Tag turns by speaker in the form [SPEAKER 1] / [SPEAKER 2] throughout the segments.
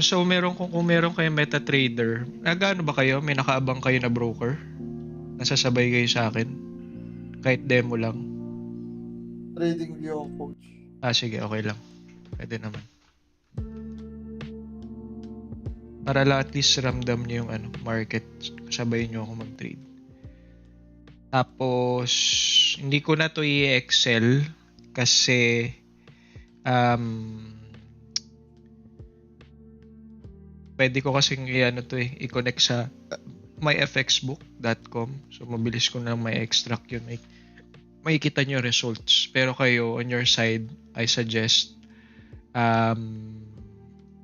[SPEAKER 1] So kung meron kayong MetaTrader, nagano ba kayo? May nakaabang kayo na broker? Nasasabay kayo sa akin? Kahit demo lang?
[SPEAKER 2] Trading view, coach.
[SPEAKER 1] Sige, okay lang. Pwede naman. Para lang at least ramdam niyo yung market. Sabay niyo ako mag-trade. Tapos, hindi ko na to i-excel kasi pwede ko kasing i-connect sa myfxbook.com. So, mabilis ko na may-extract yun. Makikita nyo results. Pero kayo, on your side, I suggest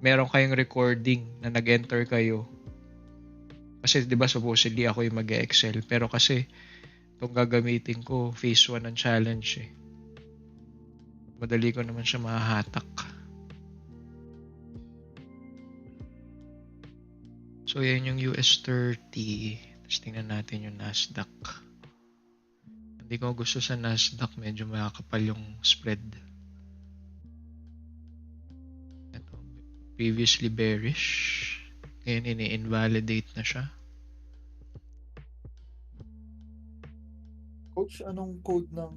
[SPEAKER 1] meron kayong recording na nag-enter kayo. Kasi, di ba, supposedly ako yung mag-excel. Pero kasi, itong gagamitin ko, phase 1 ng challenge eh. Madali ko naman siya mahahatak. So, yan yung US 30. Tapos tingnan natin yung Nasdaq. Hindi ko gusto sa Nasdaq. Medyo makakapal yung spread. Ito, previously bearish. Ngayon, ini-invalidate na siya.
[SPEAKER 2] Coach, anong code ng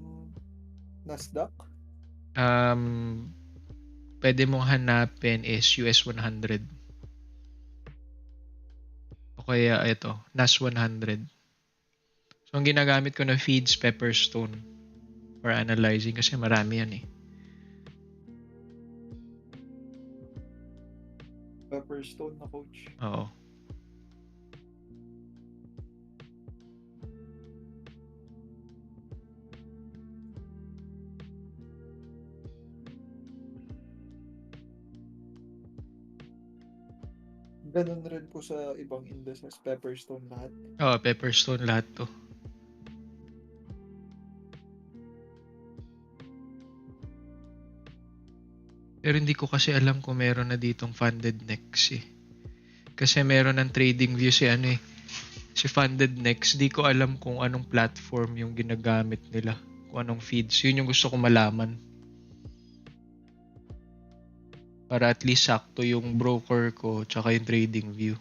[SPEAKER 2] Nasdaq?
[SPEAKER 1] Pwede mong hanapin is US 100. O kaya ito, NAS 100. So, ang ginagamit ko na feeds Pepperstone for analyzing kasi marami yan eh.
[SPEAKER 2] Pepperstone na, coach.
[SPEAKER 1] Oo.
[SPEAKER 2] Ganun rin po sa ibang indices, Pepperstone lahat.
[SPEAKER 1] Oo, Pepperstone lahat to. Pero hindi ko kasi alam kung meron na ditong funded next eh. Kasi meron ng trading view si funded next. Di ko alam kung anong platform yung ginagamit nila. Kung anong feeds. Yun yung gusto ko malaman. Para at least sakto yung broker ko tsaka yung trading view.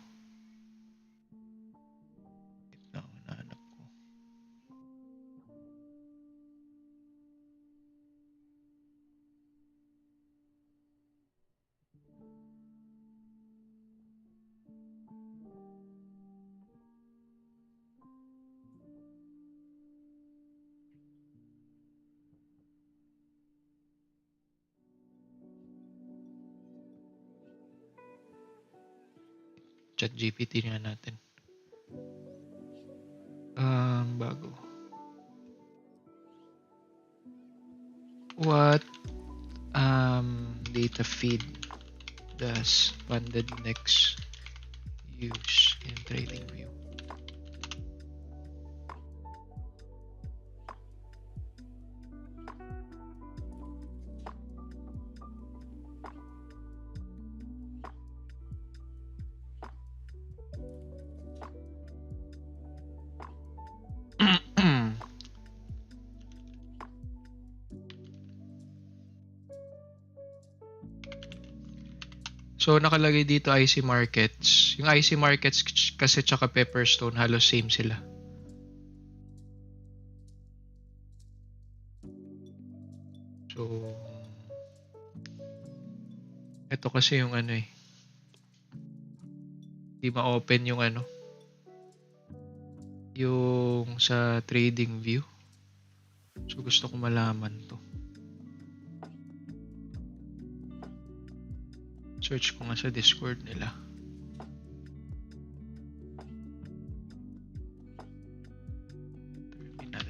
[SPEAKER 1] ChatGPT nga natin. Bago. What data feed does funded next use in trading view? So, nakalagay dito IC Markets. Yung IC Markets kasi tsaka Pepperstone, halos same sila. So, ito kasi yung di ma-open yung yung sa trading view. So, gusto ko malaman to. Search ko nga sa Discord nila. Terminal.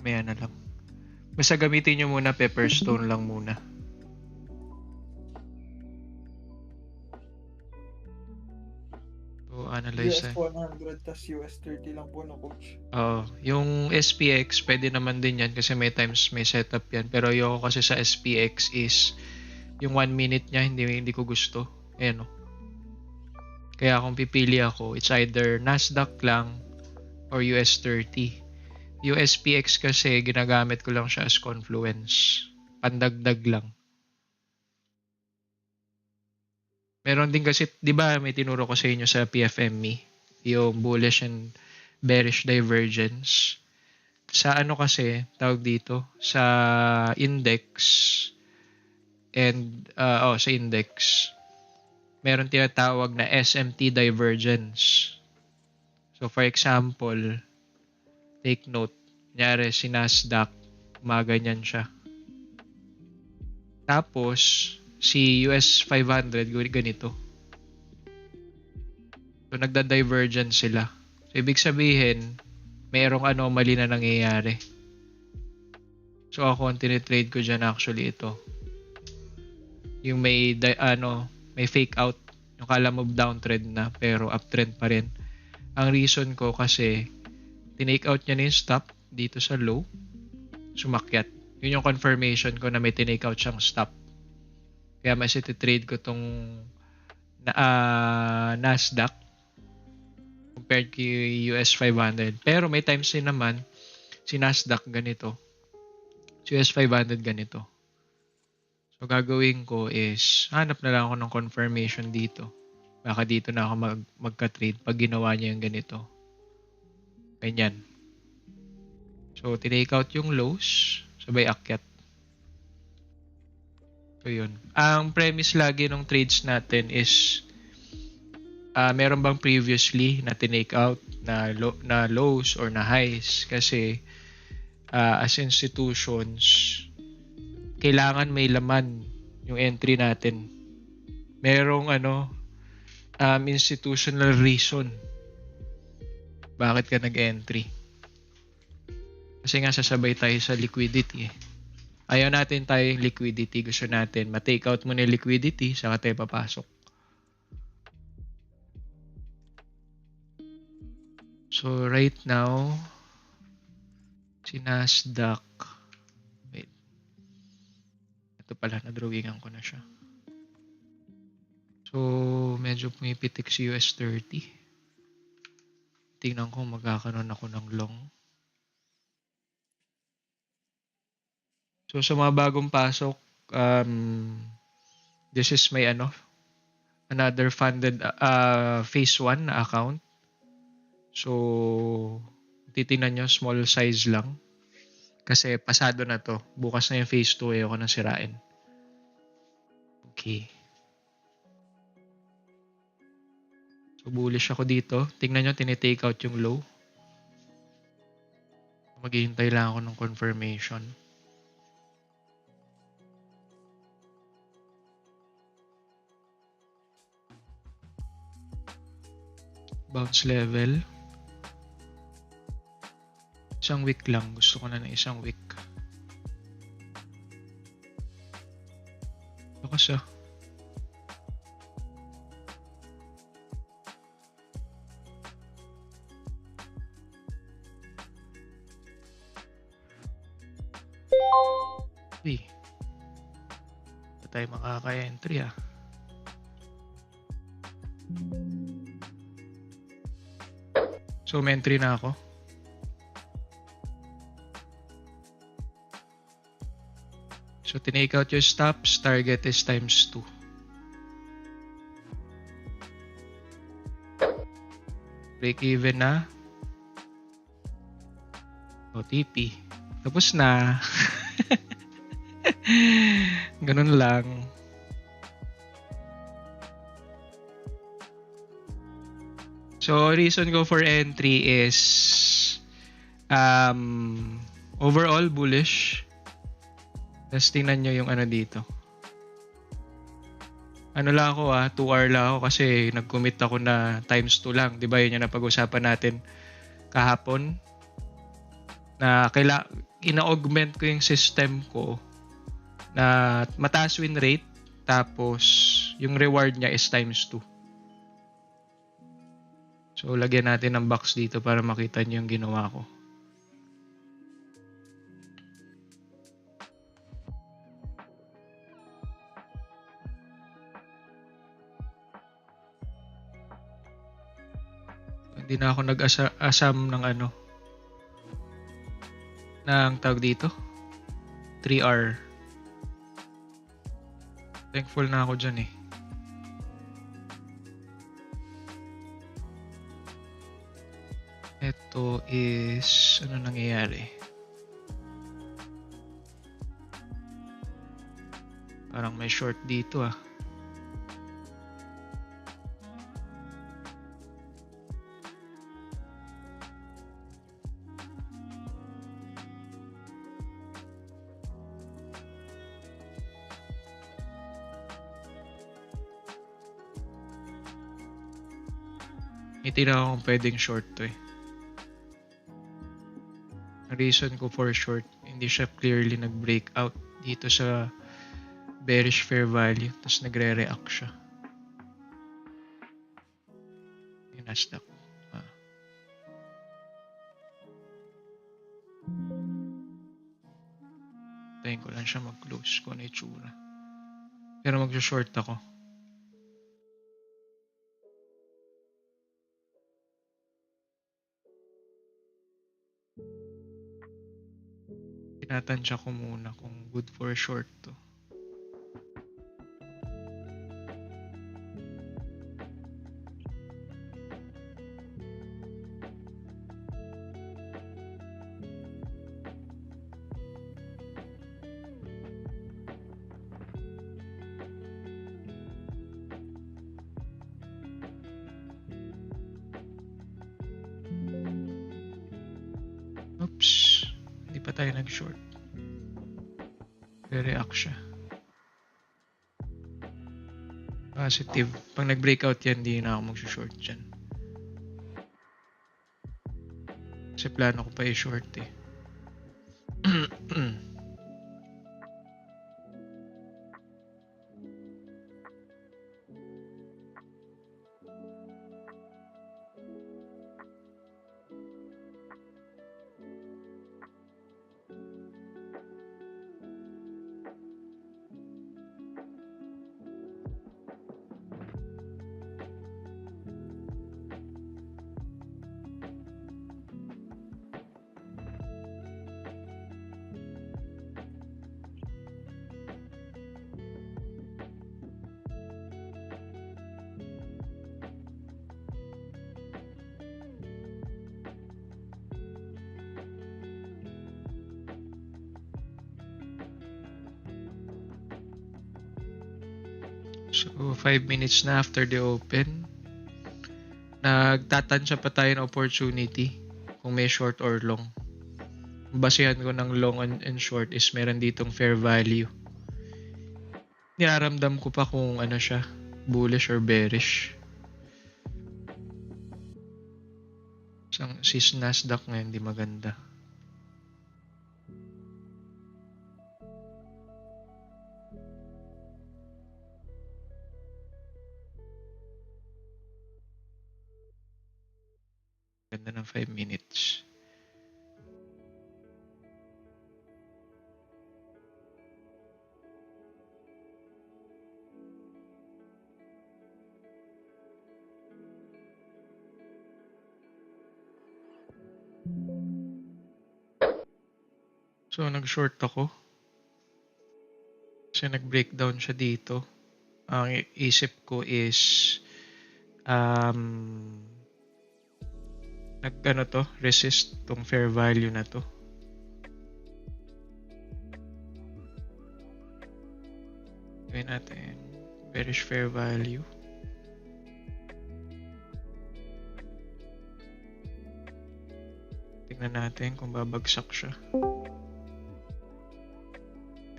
[SPEAKER 1] Maya na lang. Basta gamitin nyo muna Pepperstone lang muna. Analyze
[SPEAKER 2] US 100 tas US 30 lang po na, coach.
[SPEAKER 1] Yung SPX pwede naman din yan kasi may times may setup yan. Pero yung kasi sa SPX is yung 1 minute niya hindi ko gusto. Ayan o. Kaya kung pipili ako, it's either Nasdaq lang or US30. USPX kasi ginagamit ko lang siya as confluence. Pandagdag lang. Meron din kasi, di ba may tinuro ko sa inyo sa PFME, yung bullish and bearish divergence. Sa ano kasi, tawag dito, sa index and, sa index, meron tinatawag na SMT divergence. So for example, take note, kunyari si Nasdaq, gumaganyan siya. Tapos, si US 500, ganito. So, nagda-divergence sila. So, ibig sabihin, mayroong anomaly na nangyayari. So, ako, ang tinitrade ko dyan actually ito. Yung may fake out. Yung kala mo downtrend na, pero uptrend pa rin. Ang reason ko kasi, tinake out niya na yung stop dito sa low. Sumakyat. Yun yung confirmation ko na may tinake out siyang stop. Kaya mas iti-trade ko tong Nasdaq compared kay US 500. Pero may times din naman si Nasdaq ganito. Si US 500 ganito. So gagawin ko is hanap na lang ako ng confirmation dito. Baka dito na ako magka-trade pag ginawa niya yung ganito. Ganyan. So tinake out yung lows, sabay akyat. So yun. Ang premise lagi ng trades natin is meron bang previously na tinake out na lows or na highs, kasi as institutions kailangan may laman yung entry natin. Merong institutional reason bakit ka nag-entry. Kasi nga sasabay tayo sa liquidity eh. Ayaw natin tayong liquidity. Gusto natin ma-take out mo na yung liquidity saka tayo papasok. So right now, si Nasdaq. Wait. Ito pala, na-drawingan ko na siya. So medyo pumipitik si US 30. Tingnan ko magkakaroon ako ng long. So sa mga bagong pasok, this is my another funded phase 1 na account. So titingnan nyo, small size lang. Kasi pasado na to. Bukas na yung phase 2, ayoko nang sirain. Okay. So bullish ako dito. Tingnan nyo, tinitake out yung low. Maghihintay lang ako ng confirmation. Bounce level. Isang week lang. Gusto ko na ng isang week. Bakas Uy. Hindi tayo makaka-entry So, may entry na ako. So, tinake out your stops. Target is times 2. Break even na. OTP. Tapos na. Ganun lang. So, reason ko for entry is overall bullish. Tapos tingnan nyo yung dito. Lang ako 2 hour lang ako kasi nag-commit ako na times 2 lang. Diba yun yung napag-usapan natin kahapon? Na ina-augment ko yung system ko na mataas win rate tapos yung reward niya is times 2. So, lagyan natin ng box dito para makita nyo yung ginawa ko. Hindi na ako nag-asam ng ano, ng tawag dito, 3R. Thankful na ako dyan eh. Ito is, ano nangyayari? Parang may short dito ah. Hindi na akong pwedeng short to eh. Ang reason ko for short, hindi siya clearly nag-break out dito sa bearish fair value, tapos nagre-react siya. Yung Nasdaq. Tayin ko lang siya mag-close kung ano itsura. Pero mag-short ako. Tinatansya ko muna kung good for short to. Oops, hindi pa tayo nag-short. Re-react siya. Positive. Pag nag-breakout yan, hindi na ako mag-short dyan. Kasi plano ko pa i-short eh. So, 5 minutes na after the open. Nagtatansya pa tayo ng opportunity kung may short or long. Basehan ko ng long and short is meron ditong fair value. Nilaramdam ko pa kung ano siya, bullish or bearish. Si Nasdaq ngayon di maganda. Ganda ng 5 minutes. So, nag-short ako. Kasi nag-breakdown siya dito. Ang isip ko is resist tong fair value na to. Gawin natin bearish fair value. Tingnan natin kung babagsak siya.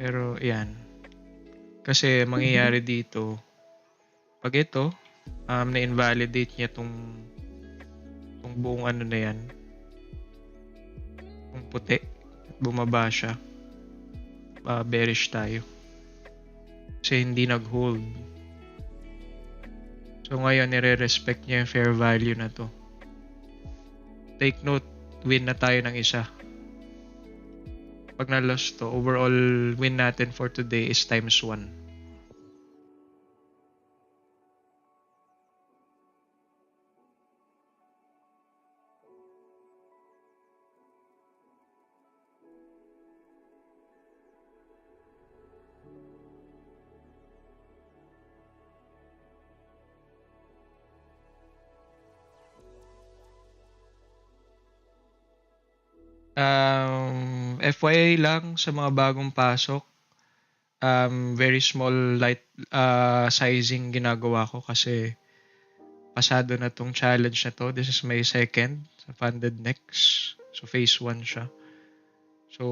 [SPEAKER 1] Pero yan. Kasi mangyayari dito, pag ito, na-invalidate niya tong buong ano na yan, kung puti, bumaba siya, bearish tayo. Kasi hindi nag-hold. So ngayon, nire-respect niya yung fair value na to. Take note, win na tayo ng isa. Pag na-loss to, overall win natin for today is times 1. FYI lang sa mga bagong pasok, very small light sizing ginagawa ko kasi pasado na tong challenge na to. This is my second sa Funded Next. So phase 1 siya. So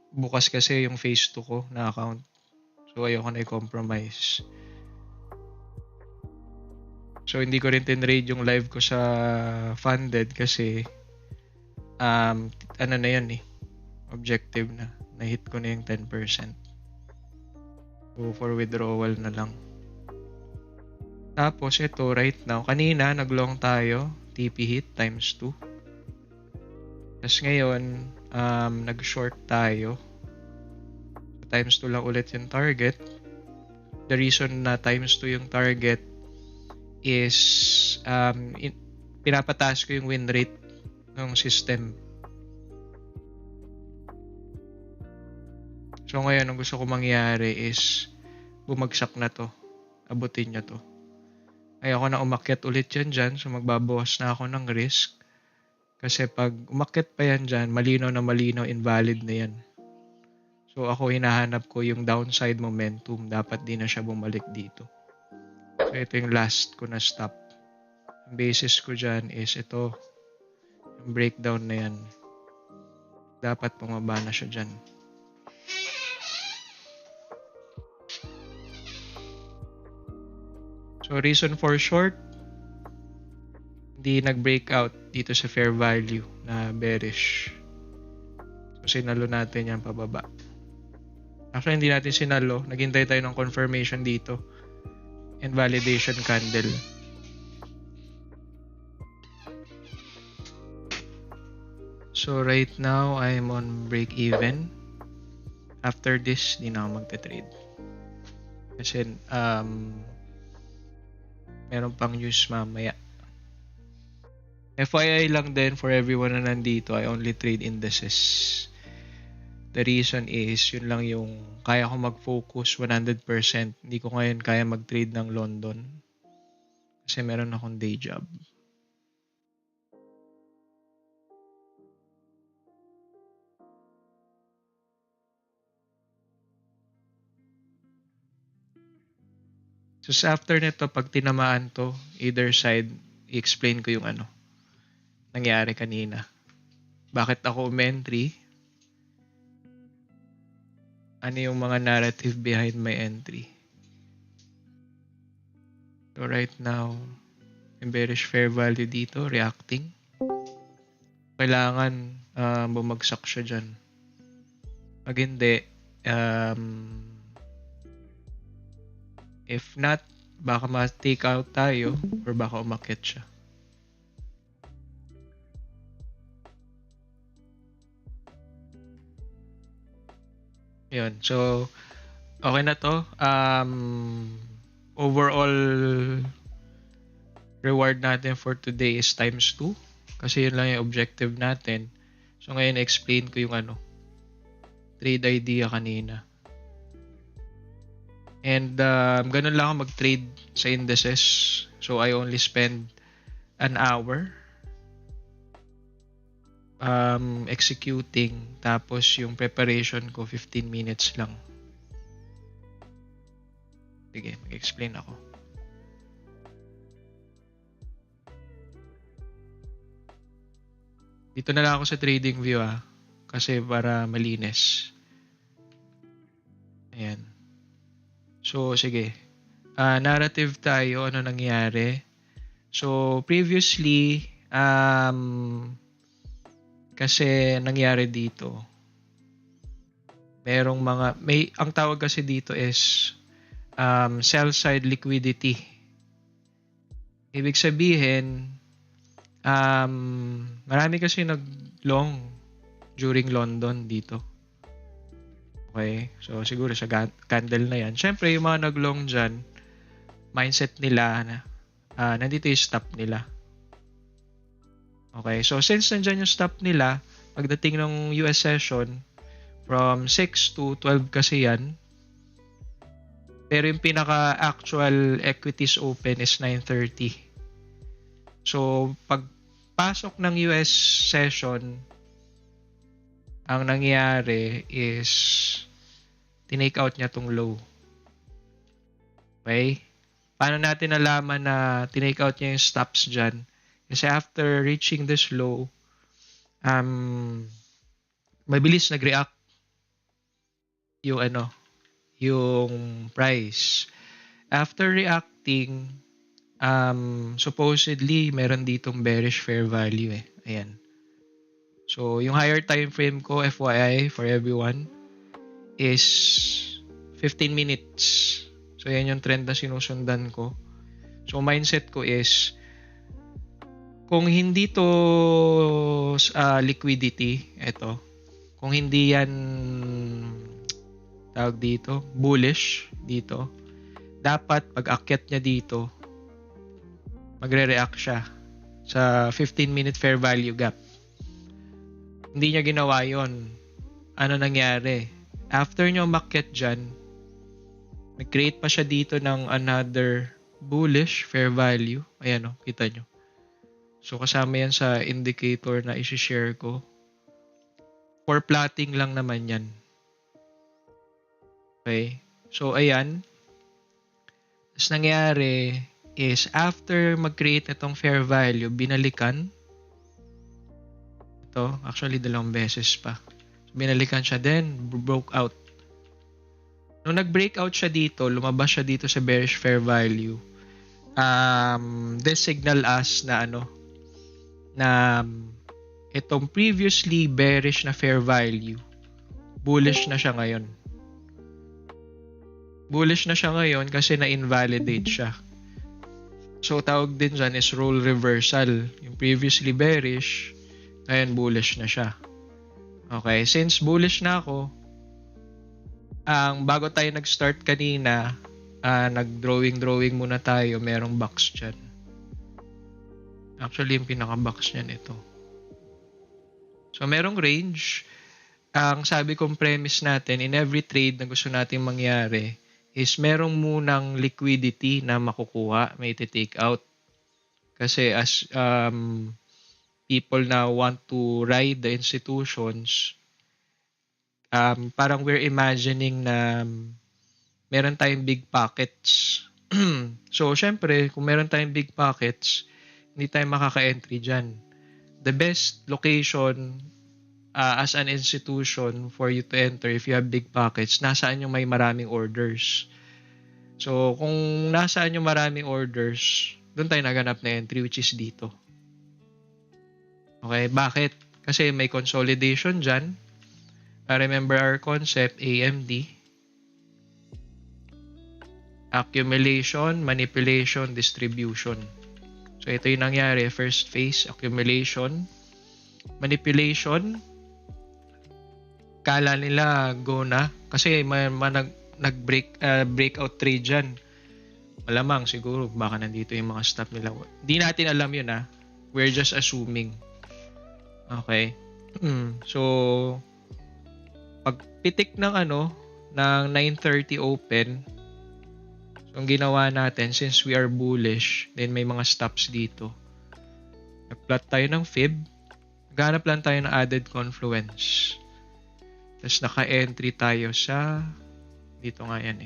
[SPEAKER 1] bukas kasi yung phase 2 ko na account. So ayoko na i-compromise. So hindi ko rin tinrade yung live ko sa Funded kasi ano na yan eh. Objective na. Na-hit ko na yung 10%. So for withdrawal na lang. Tapos ito right now. Kanina nag-long tayo. TP hit times 2. Tapos ngayon nag-short tayo. So, times 2 lang ulit yung target. The reason na times 2 yung target is pinapataas ko yung win rate ng system. So ngayon, ang gusto ko mangyari is bumagsak na to. Abutin niya to. Ayoko na umakyat ulit yan dyan. So magbabawas na ako ng risk. Kasi pag umakyat pa yan dyan, malinaw na malinaw, invalid na yan. So ako hinahanap ko yung downside momentum. Dapat di na siya bumalik dito. So ito yung last ko na stop. Ang basis ko dyan is ito. Yung breakdown na yan. Dapat pumaba na siya dyan. So reason for short, hindi nag-breakout dito sa fair value na bearish. So sinalo natin yan pababa. Actually hindi natin sinalo. Naghintay tayo ng confirmation dito. And validation candle. So right now, I'm on break even. After this, di na ako magte-trade. Kasi meron pang news mamaya. FYI lang din for everyone na nandito, I only trade indices. The reason is, yun lang yung kaya ko mag-focus 100%. Hindi ko ngayon kaya mag-trade ng London. Kasi meron akong day job. So after nito, pag tinamaan to, either side, i-explain ko yung nangyari kanina. Bakit ako umentry? Ano yung mga narrative behind my entry? So right now, yung bearish fair value dito, reacting. Kailangan bumagsak siya dyan. Pag hindi, if not, baka ma-take out tayo or baka umakyat siya. Yun. So, okay na to. Overall reward natin for today is times 2. Kasi yun lang yung objective natin. So, ngayon explain ko yung trade idea kanina. And ganun lang ako mag-trade sa indices. So, I only spend an hour executing. Tapos, yung preparation ko, 15 minutes lang. Sige, mag-explain ako. Dito na lang ako sa trading view kasi para malinis. Ayan. So, sige. Narrative tayo. Ano nangyari? So, previously, kasi nangyari dito, merong ang tawag kasi dito is sell side liquidity. Ibig sabihin, marami kasi nag-long during London dito. Okay? So, siguro sa candle na yan. Siyempre, yung mga nag-long dyan, mindset nila na nandito yung stop nila. Okay? So, since nandyan yung stop nila, pagdating ng US session, from 6 to 12 kasi yan, pero yung pinaka-actual equities open is 9:30. So, pagpasok ng US session, ang nangyari is tinake out niya tong low. Okay? Paano natin nalaman na tinake out niya yung stops dyan? Kasi after reaching this low, mabilis nag-react yung yung price. After reacting, supposedly meron ditong bearish fair value eh. Ayan. So, yung higher time frame ko, FYI for everyone, is 15 minutes. So, yan yung trend na sinusundan ko. So, mindset ko is, kung hindi to liquidity, kung hindi yan tawag dito, bullish dito, dapat pag akyat niya dito, magre-react siya sa 15-minute fair value gap. Hindi niya ginawa yon. Ano nangyari? After niya umakyat dyan, nag-create pa siya dito ng another bullish fair value. Ayan o, kita nyo. So, kasama yan sa indicator na isi-share ko. For plotting lang naman yan. Okay? So, ayan. Tapos nangyari is after mag-create itong fair value, binalikan. Ito, actually dalawang beses pa. So, binalikan siya then broke out. Nung nag-breakout siya dito, lumabas siya dito sa bearish fair value. This signal us na na itong previously bearish na fair value, bullish na siya ngayon. Bullish na siya ngayon kasi na-invalidate siya. So, tawag din dyan is role reversal. Yung previously bearish, ngayon bullish na siya. Okay, since bullish na ako, bago tayo nag-start kanina, nag-drawing muna tayo, merong box dyan. Actually, yung pinaka-box niyan ito. So, merong range. Ang sabi kong premise natin, in every trade na gusto nating mangyari, is merong munang liquidity na makukuha, may take out. Kasi as people na want to ride the institutions, parang we're imagining na meron tayong big pockets. So, syempre, kung meron tayong big pockets, hindi tayo makaka-entry dyan. The best location as an institution for you to enter if you have big pockets, nasaan yung may maraming orders. So, kung nasaan yung maraming orders, doon tayo naganap na entry, which is dito. Okay, bakit? Kasi may consolidation dyan. Remember our concept, AMD. Accumulation, manipulation, distribution. So, ito yung nangyari. First phase, accumulation. Manipulation, kala nila go na. Kasi may breakout trade dyan. Malamang siguro baka nandito yung mga stop nila. Di natin alam yun We're just assuming. Okay. So, pagpitik ng ng 9:30 open, so ang ginawa natin, since we are bullish, then may mga stops dito. Nag-plot tayo ng fib. Naghanap lang tayo ng added confluence. Tapos naka-entry tayo sa dito nga yan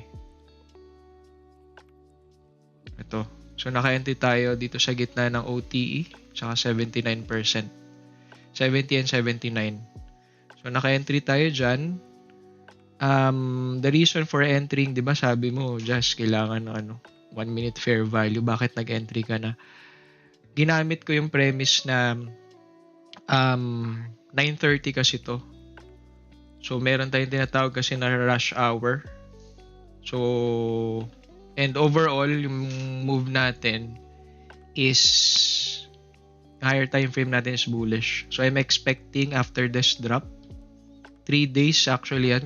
[SPEAKER 1] Ito. So naka-entry tayo dito sa gitna ng OTE tsaka 79%. 70 and 79. So naka-entry tayo dyan. The reason for entering, di ba sabi mo, just kailangan ng 1 minute fair value. Bakit nag-entry ka na? Ginamit ko yung premise na 9:30 kasi to. So, meron tayong tinatawag kasi na rush hour. So, and overall, yung move natin is higher time frame natin is bullish. So, I'm expecting after this drop, 3 days actually yan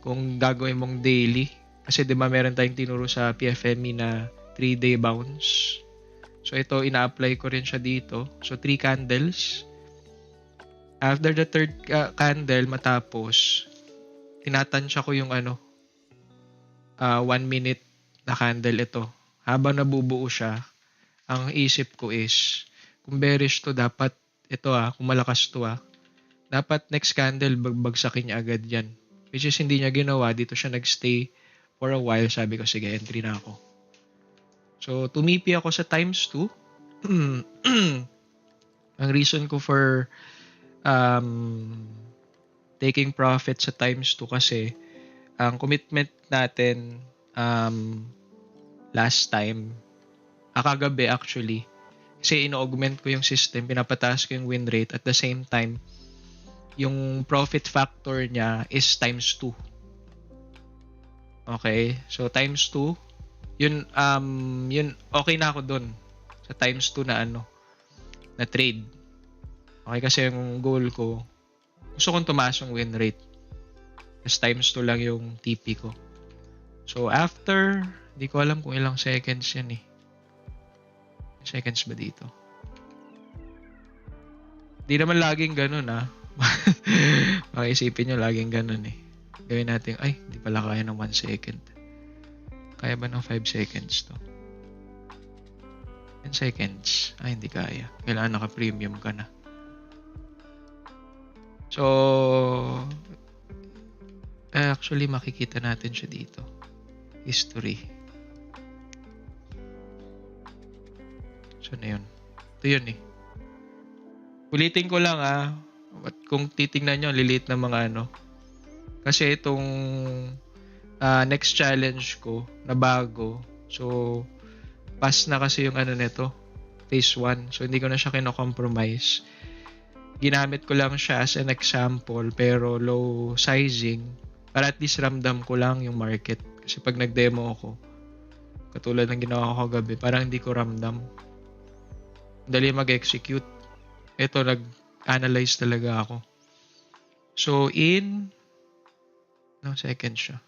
[SPEAKER 1] kung gagawin mong daily. Kasi diba meron tayong tinuro sa PFME na 3-day bounce. So, ito ina-apply ko rin siya dito. So, 3 candles. After the third candle matapos, tinatansya ko yung 1 minute na candle ito. Habang nabubuo siya, ang isip ko is, kung bearish to dapat ito kung malakas to Dapat next candle, bagsakin niya agad yan. Which is hindi niya ginawa. Dito siya nagstay for a while. Sabi ko, sige, entry na ako. So, tumipi ako sa times 2. Ang reason ko for taking profit sa times 2 kasi ang commitment natin last time, kagabi actually, kasi ino-augment ko yung system, pinapataas ko yung win rate at the same time, yung profit factor niya is times 2. Okay? So, times 2, yun okay na ako dun sa times 2 na trade. Okay, kasi yung goal ko, gusto kong tumaas yung win rate. Kasi times 2 lang yung TP ko. So, after, di ko alam kung ilang seconds yan eh. Seconds ba dito? Di naman laging ganun Makaisipin nyo, laging ganun eh. Gawin natin, ay, di pala kaya ng 1 second. Kaya ba ng 5 seconds to? 10 seconds. Ay, hindi kaya. Kailangan naka-premium ka na. So, actually, makikita natin siya dito. History. So, na yun. Ito yun eh. Ulitin ko lang kung titingnan nyo, lilit na mga Kasi itong next challenge ko na bago. So, pass na kasi yung nito. Phase 1. So, hindi ko na siya kino-compromise. Ginamit ko lang siya as an example pero low sizing para at least ramdam ko lang yung market. Kasi pag nag-demo ako, katulad ng ginawa ko kagabi, parang hindi ko ramdam. Dali mag-execute. Ito, nag-analyze talaga ako. So, second siya.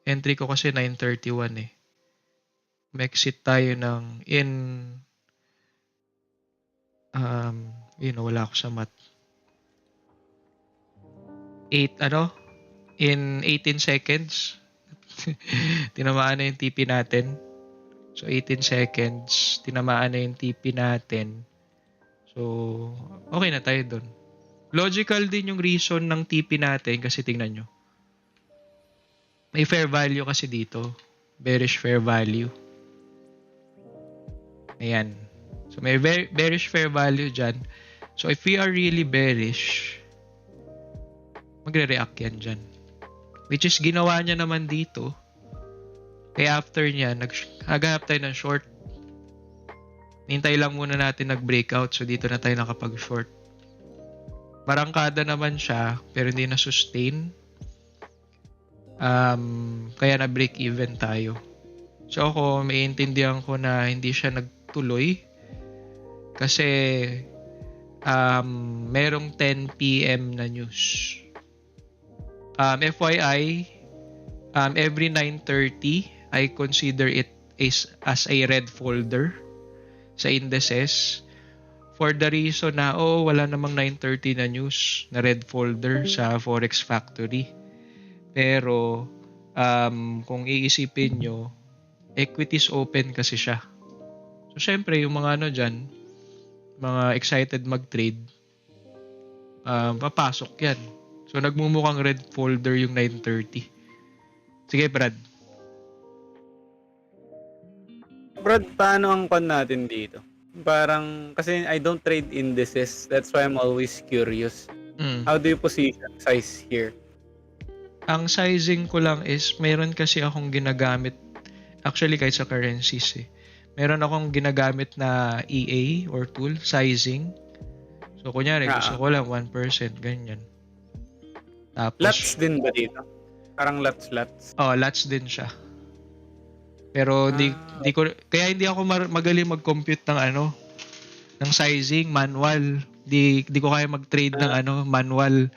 [SPEAKER 1] Entry ko kasi 9:31 eh. Mag-exit tayo ng wala ako sa math. 18 seconds. Tinamaan na yung TP natin. So, 18 seconds. Tinamaan na yung TP natin. So, okay na tayo dun. Logical din yung reason ng TP natin kasi tingnan nyo. May fair value kasi dito. Bearish fair value. Ayan. So, may bearish fair value dyan. So, if we are really bearish, magre-react yan dyan. Which is, ginawa niya naman dito. Kaya after niya, naghanap tayo ng short. Hintay lang muna natin nag-breakout. So, dito na tayo nakapag-short. Barangkada naman siya, pero hindi na sustain. Kaya na-break even tayo. So, ako, maiintindihan ko na hindi siya nagtuloy. Kasi, merong 10 PM na news. FYI, every 9:30, I consider it as a red folder sa indices. For the reason na, wala namang 9:30 na news na red folder sa Forex Factory. Pero, kung iisipin nyo, equities open kasi siya. So, syempre, yung mga dyan, mga excited mag-trade, papasok yan. So, nagmumukhang red folder yung 9:30. Sige, Brad.
[SPEAKER 3] Brad, paano ang pan natin dito? Parang, kasi I don't trade indices. That's why I'm always curious. How do you position size here?
[SPEAKER 1] Ang sizing ko lang is, meron kasi akong ginagamit, actually kahit sa currencies meron akong ginagamit na EA or tool, sizing. So, kunyari, gusto ko lang 1%, ganyan. Tapos,
[SPEAKER 3] lots din ba dito? Parang lots.
[SPEAKER 1] Lots din siya. Pero di ko, kaya hindi ako magaling mag-compute ng sizing, manual. Di ko kaya mag-trade ng manual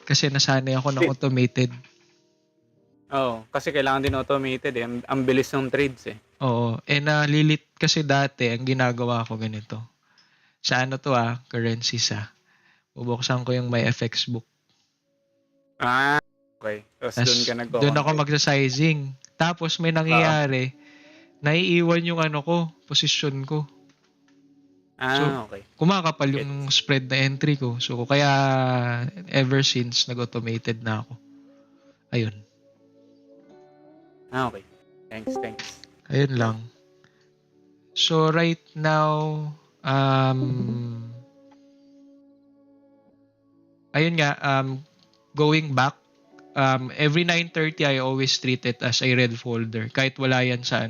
[SPEAKER 1] kasi nasanay ako ng automated.
[SPEAKER 3] Kasi kailangan din automated Ang bilis ng trades
[SPEAKER 1] Oo. Nalilit kasi dati, ang ginagawa ko ganito. Sa currencies bubuksan ko yung my FX book.
[SPEAKER 3] Okay. Tapos doon ka nag-go.
[SPEAKER 1] Doon ako magsa-sizing. Tapos may nangyayari, naiiwan yung posisyon ko.
[SPEAKER 3] Okay.
[SPEAKER 1] Kumakapal yung spread na entry ko. So, kaya ever since, nag-automated na ako. Ayun.
[SPEAKER 3] Okay. Thanks.
[SPEAKER 1] Ayun lang. So, right now, ayun nga, going back, every 9:30 I always treat it as a red folder. Kahit wala yan sa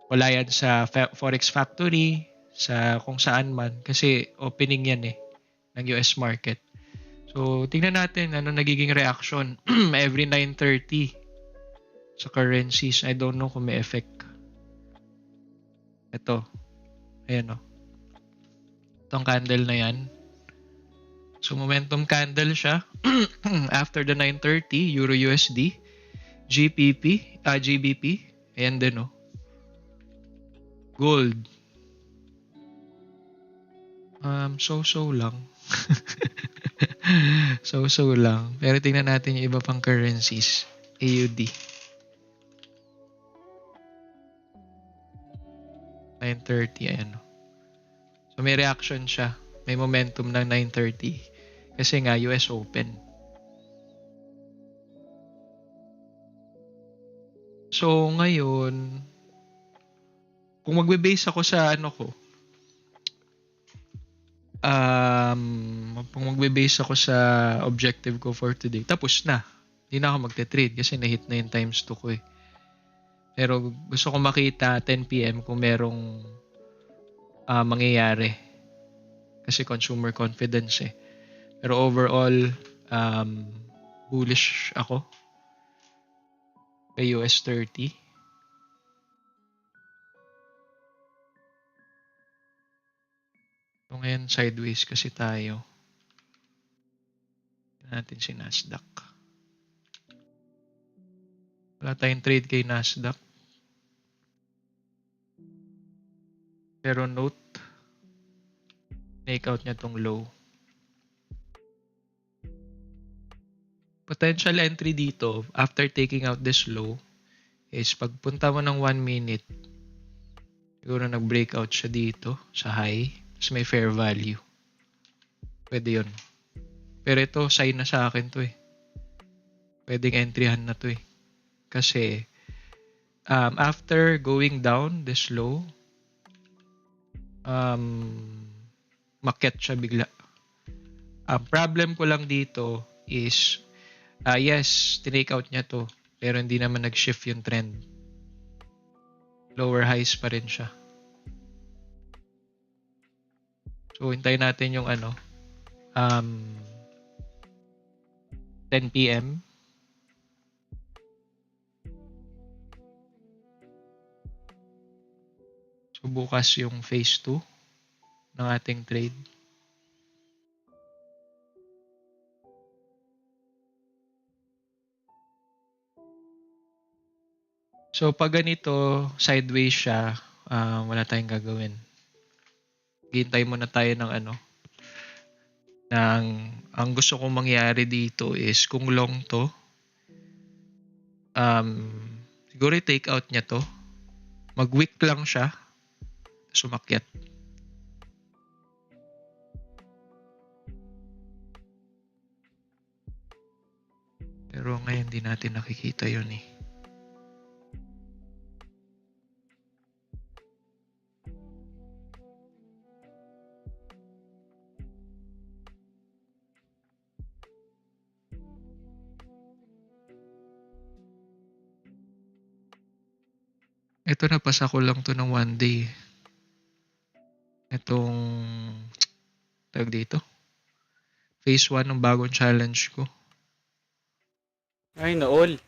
[SPEAKER 1] wala yan sa Forex Factory, sa kung saan man. Kasi opening yan ng US market. So, tingnan natin ano nagiging reaction every 9:30 sa currencies. I don't know kung may effect. Ito. Ayan o. Itong candle na yan. So, momentum candle siya. After the 9:30, Euro USD, GBP. Ayan din Gold. So lang. so lang. Pero tingnan natin yung iba pang currencies. AUD. 9:30, ayan. So may reaction siya. May momentum ng 9:30. Kasi nga, US Open. So ngayon, kung magbe-base ako sa kung magbe-base ako sa objective ko for today, tapos na. Hindi na ako magte-trade kasi na-hit na yung times 2 ko Pero gusto ko makita 10 PM kung merong mangyayari. Kasi consumer confidence Pero overall, bullish ako kay US 30. So ngayon sideways kasi tayo. Tignan natin si Nasdaq. Wala tayong trade kay Nasdaq. Pero note, take out niya tong low. Potential entry dito after taking out this low is pagpunta mo ng 1 minute, siguro nag-breakout siya dito sa high, tapos may fair value. Pwede yun. Pero ito, sign na sa akin to Pwedeng entryhan na to Kasi after going down this low, maket siya bigla. Ang problem ko lang dito is yes, tinake out niya to, pero hindi naman nag-shift yung trend. Lower highs pa rin siya. So, hintayin natin yung 10 PM. So, bukas yung phase 2 ng ating trade. So, pag ganito, sideways siya, wala tayong gagawin. Hintay muna tayo ng ang gusto kong mangyari dito is kung long to, siguro take out niya to, mag-wick lang siya, sumakyat. Pero ngayon di natin nakikita yun Ito napasa ko lang to ng 1 day. Itong tawag dito. Phase 1 ng bagong challenge ko.
[SPEAKER 3] Ay, all.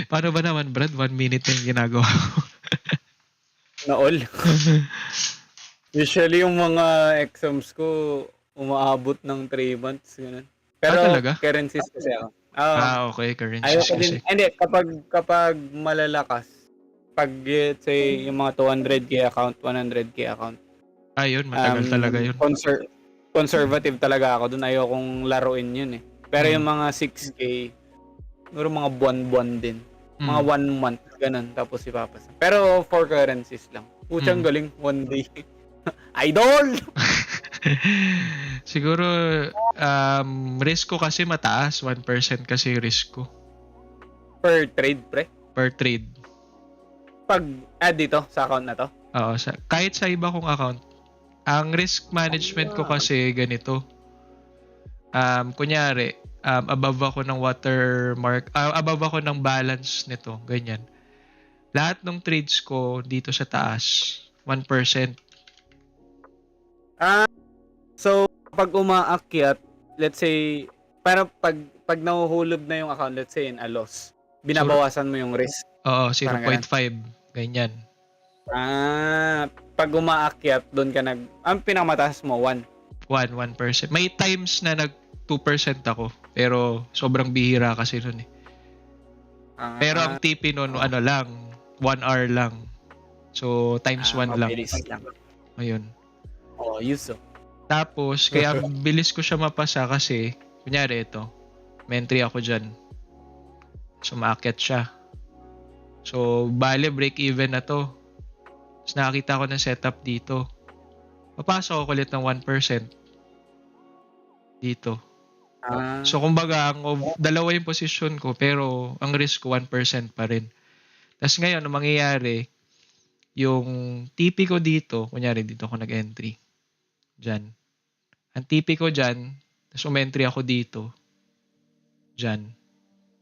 [SPEAKER 1] Paano ba naman, Brad? 1 minute yung ginagawa ko.
[SPEAKER 3] all. Usually yung mga exams ko umaabot ng 3 months. Ganun. Pero
[SPEAKER 1] talaga?
[SPEAKER 3] currencies kasi ako.
[SPEAKER 1] Okay. Currencies kasi.
[SPEAKER 3] Hindi, kapag malalakas, pag say yung mga 200k account, 100k account.
[SPEAKER 1] Yun, matagal talaga yun.
[SPEAKER 3] Conservative talaga ako doon, ayokong laruin yun Pero yung mga 6k, siguro mga buwan-buwan din. Mga 1 month, ganun, tapos ipapasa. Pero for currencies lang. Puchang galing. One day. Idol!
[SPEAKER 1] Siguro, risk ko kasi mataas. 1% kasi risk ko.
[SPEAKER 3] Per trade, pre?
[SPEAKER 1] Per trade.
[SPEAKER 3] Pag add dito, sa account na to?
[SPEAKER 1] Oo. Kahit sa iba kong account. Ang risk management ko kasi ganito. Kunyari, above ako ng watermark, above ako ng balance nito. Ganyan. Lahat ng trades ko dito sa taas, 1%.
[SPEAKER 3] So, pag umaakyat, let's say, para pag nahuhulog na yung account, let's say in a loss, binabawasan mo yung risk.
[SPEAKER 1] Oo, 0.5. Ganyan.
[SPEAKER 3] Pag umaakyat, doon ka ang pinakamataas mo, 1%.
[SPEAKER 1] 1%. May times na 2% ako. Pero sobrang bihira kasi nun eh. Pero ang TP nun, lang, 1 hour lang. So, times 1 lang. Ayun.
[SPEAKER 3] Use.
[SPEAKER 1] Tapos, kaya bilis ko siya mapasa kasi, kunyari ito, may entry ako dyan. So, maakyat siya. So, bale, break even na to. Tapos nakakita ko ng setup dito. Papasok ako ulit ng 1% dito. So, kumbaga, dalawa yung position ko, pero ang risk ko 1% pa rin. Tapos ngayon, ang mangyayari, yung TP ko dito, kunyari dito ako nag-entry. Diyan. Ang TP ko dyan, tapos umentry ako dito. Diyan.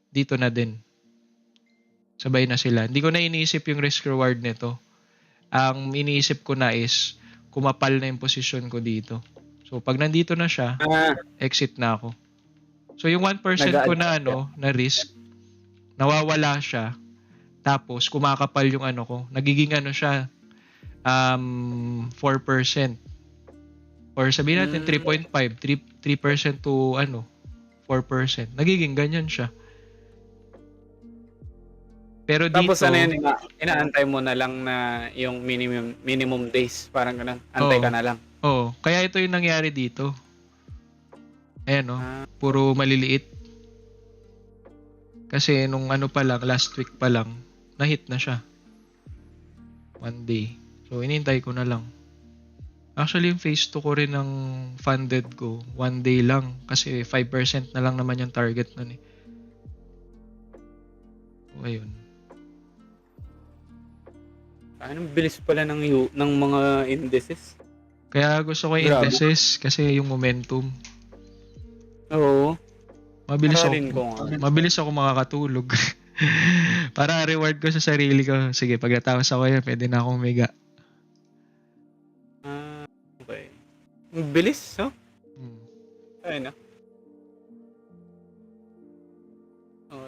[SPEAKER 1] Dito na din. Sabay na sila. Hindi ko na iniisip yung risk reward nito. Ang iniisip ko na is, kumapal na yung position ko dito. So, pag nandito na siya, exit na ako. So, yung 1% ko na na risk, nawawala siya. Tapos, kumakapal yung ko. Nagiging siya, 4%. Or sabihin natin 3.5, 3% to 4%. Nagiging ganyan siya. Pero dito,
[SPEAKER 3] tapos inaantay mo na lang na yung minimum days, parang ganun. Antay ka na lang.
[SPEAKER 1] Oo. Kaya ito yung nangyari dito. Ayan puro maliliit. Kasi nung pa lang, last week pa lang, na-hit na siya. 1 day. So, inintay ko na lang. Actually, yung phase 2 ko rin ng funded ko, 1 day lang. Kasi 5% na lang naman yung target nun eh. So, ayun.
[SPEAKER 3] Anong bilis pala ng mga indices?
[SPEAKER 1] Kaya gusto ko yung indices kasi yung momentum.
[SPEAKER 3] Oo.
[SPEAKER 1] Mabilis ako makakatulog. Para reward ko sa sarili ko. Sige, pagkatapos ako yan, pwede na akong mega.
[SPEAKER 3] Okay. Bilis, no? Ayun na.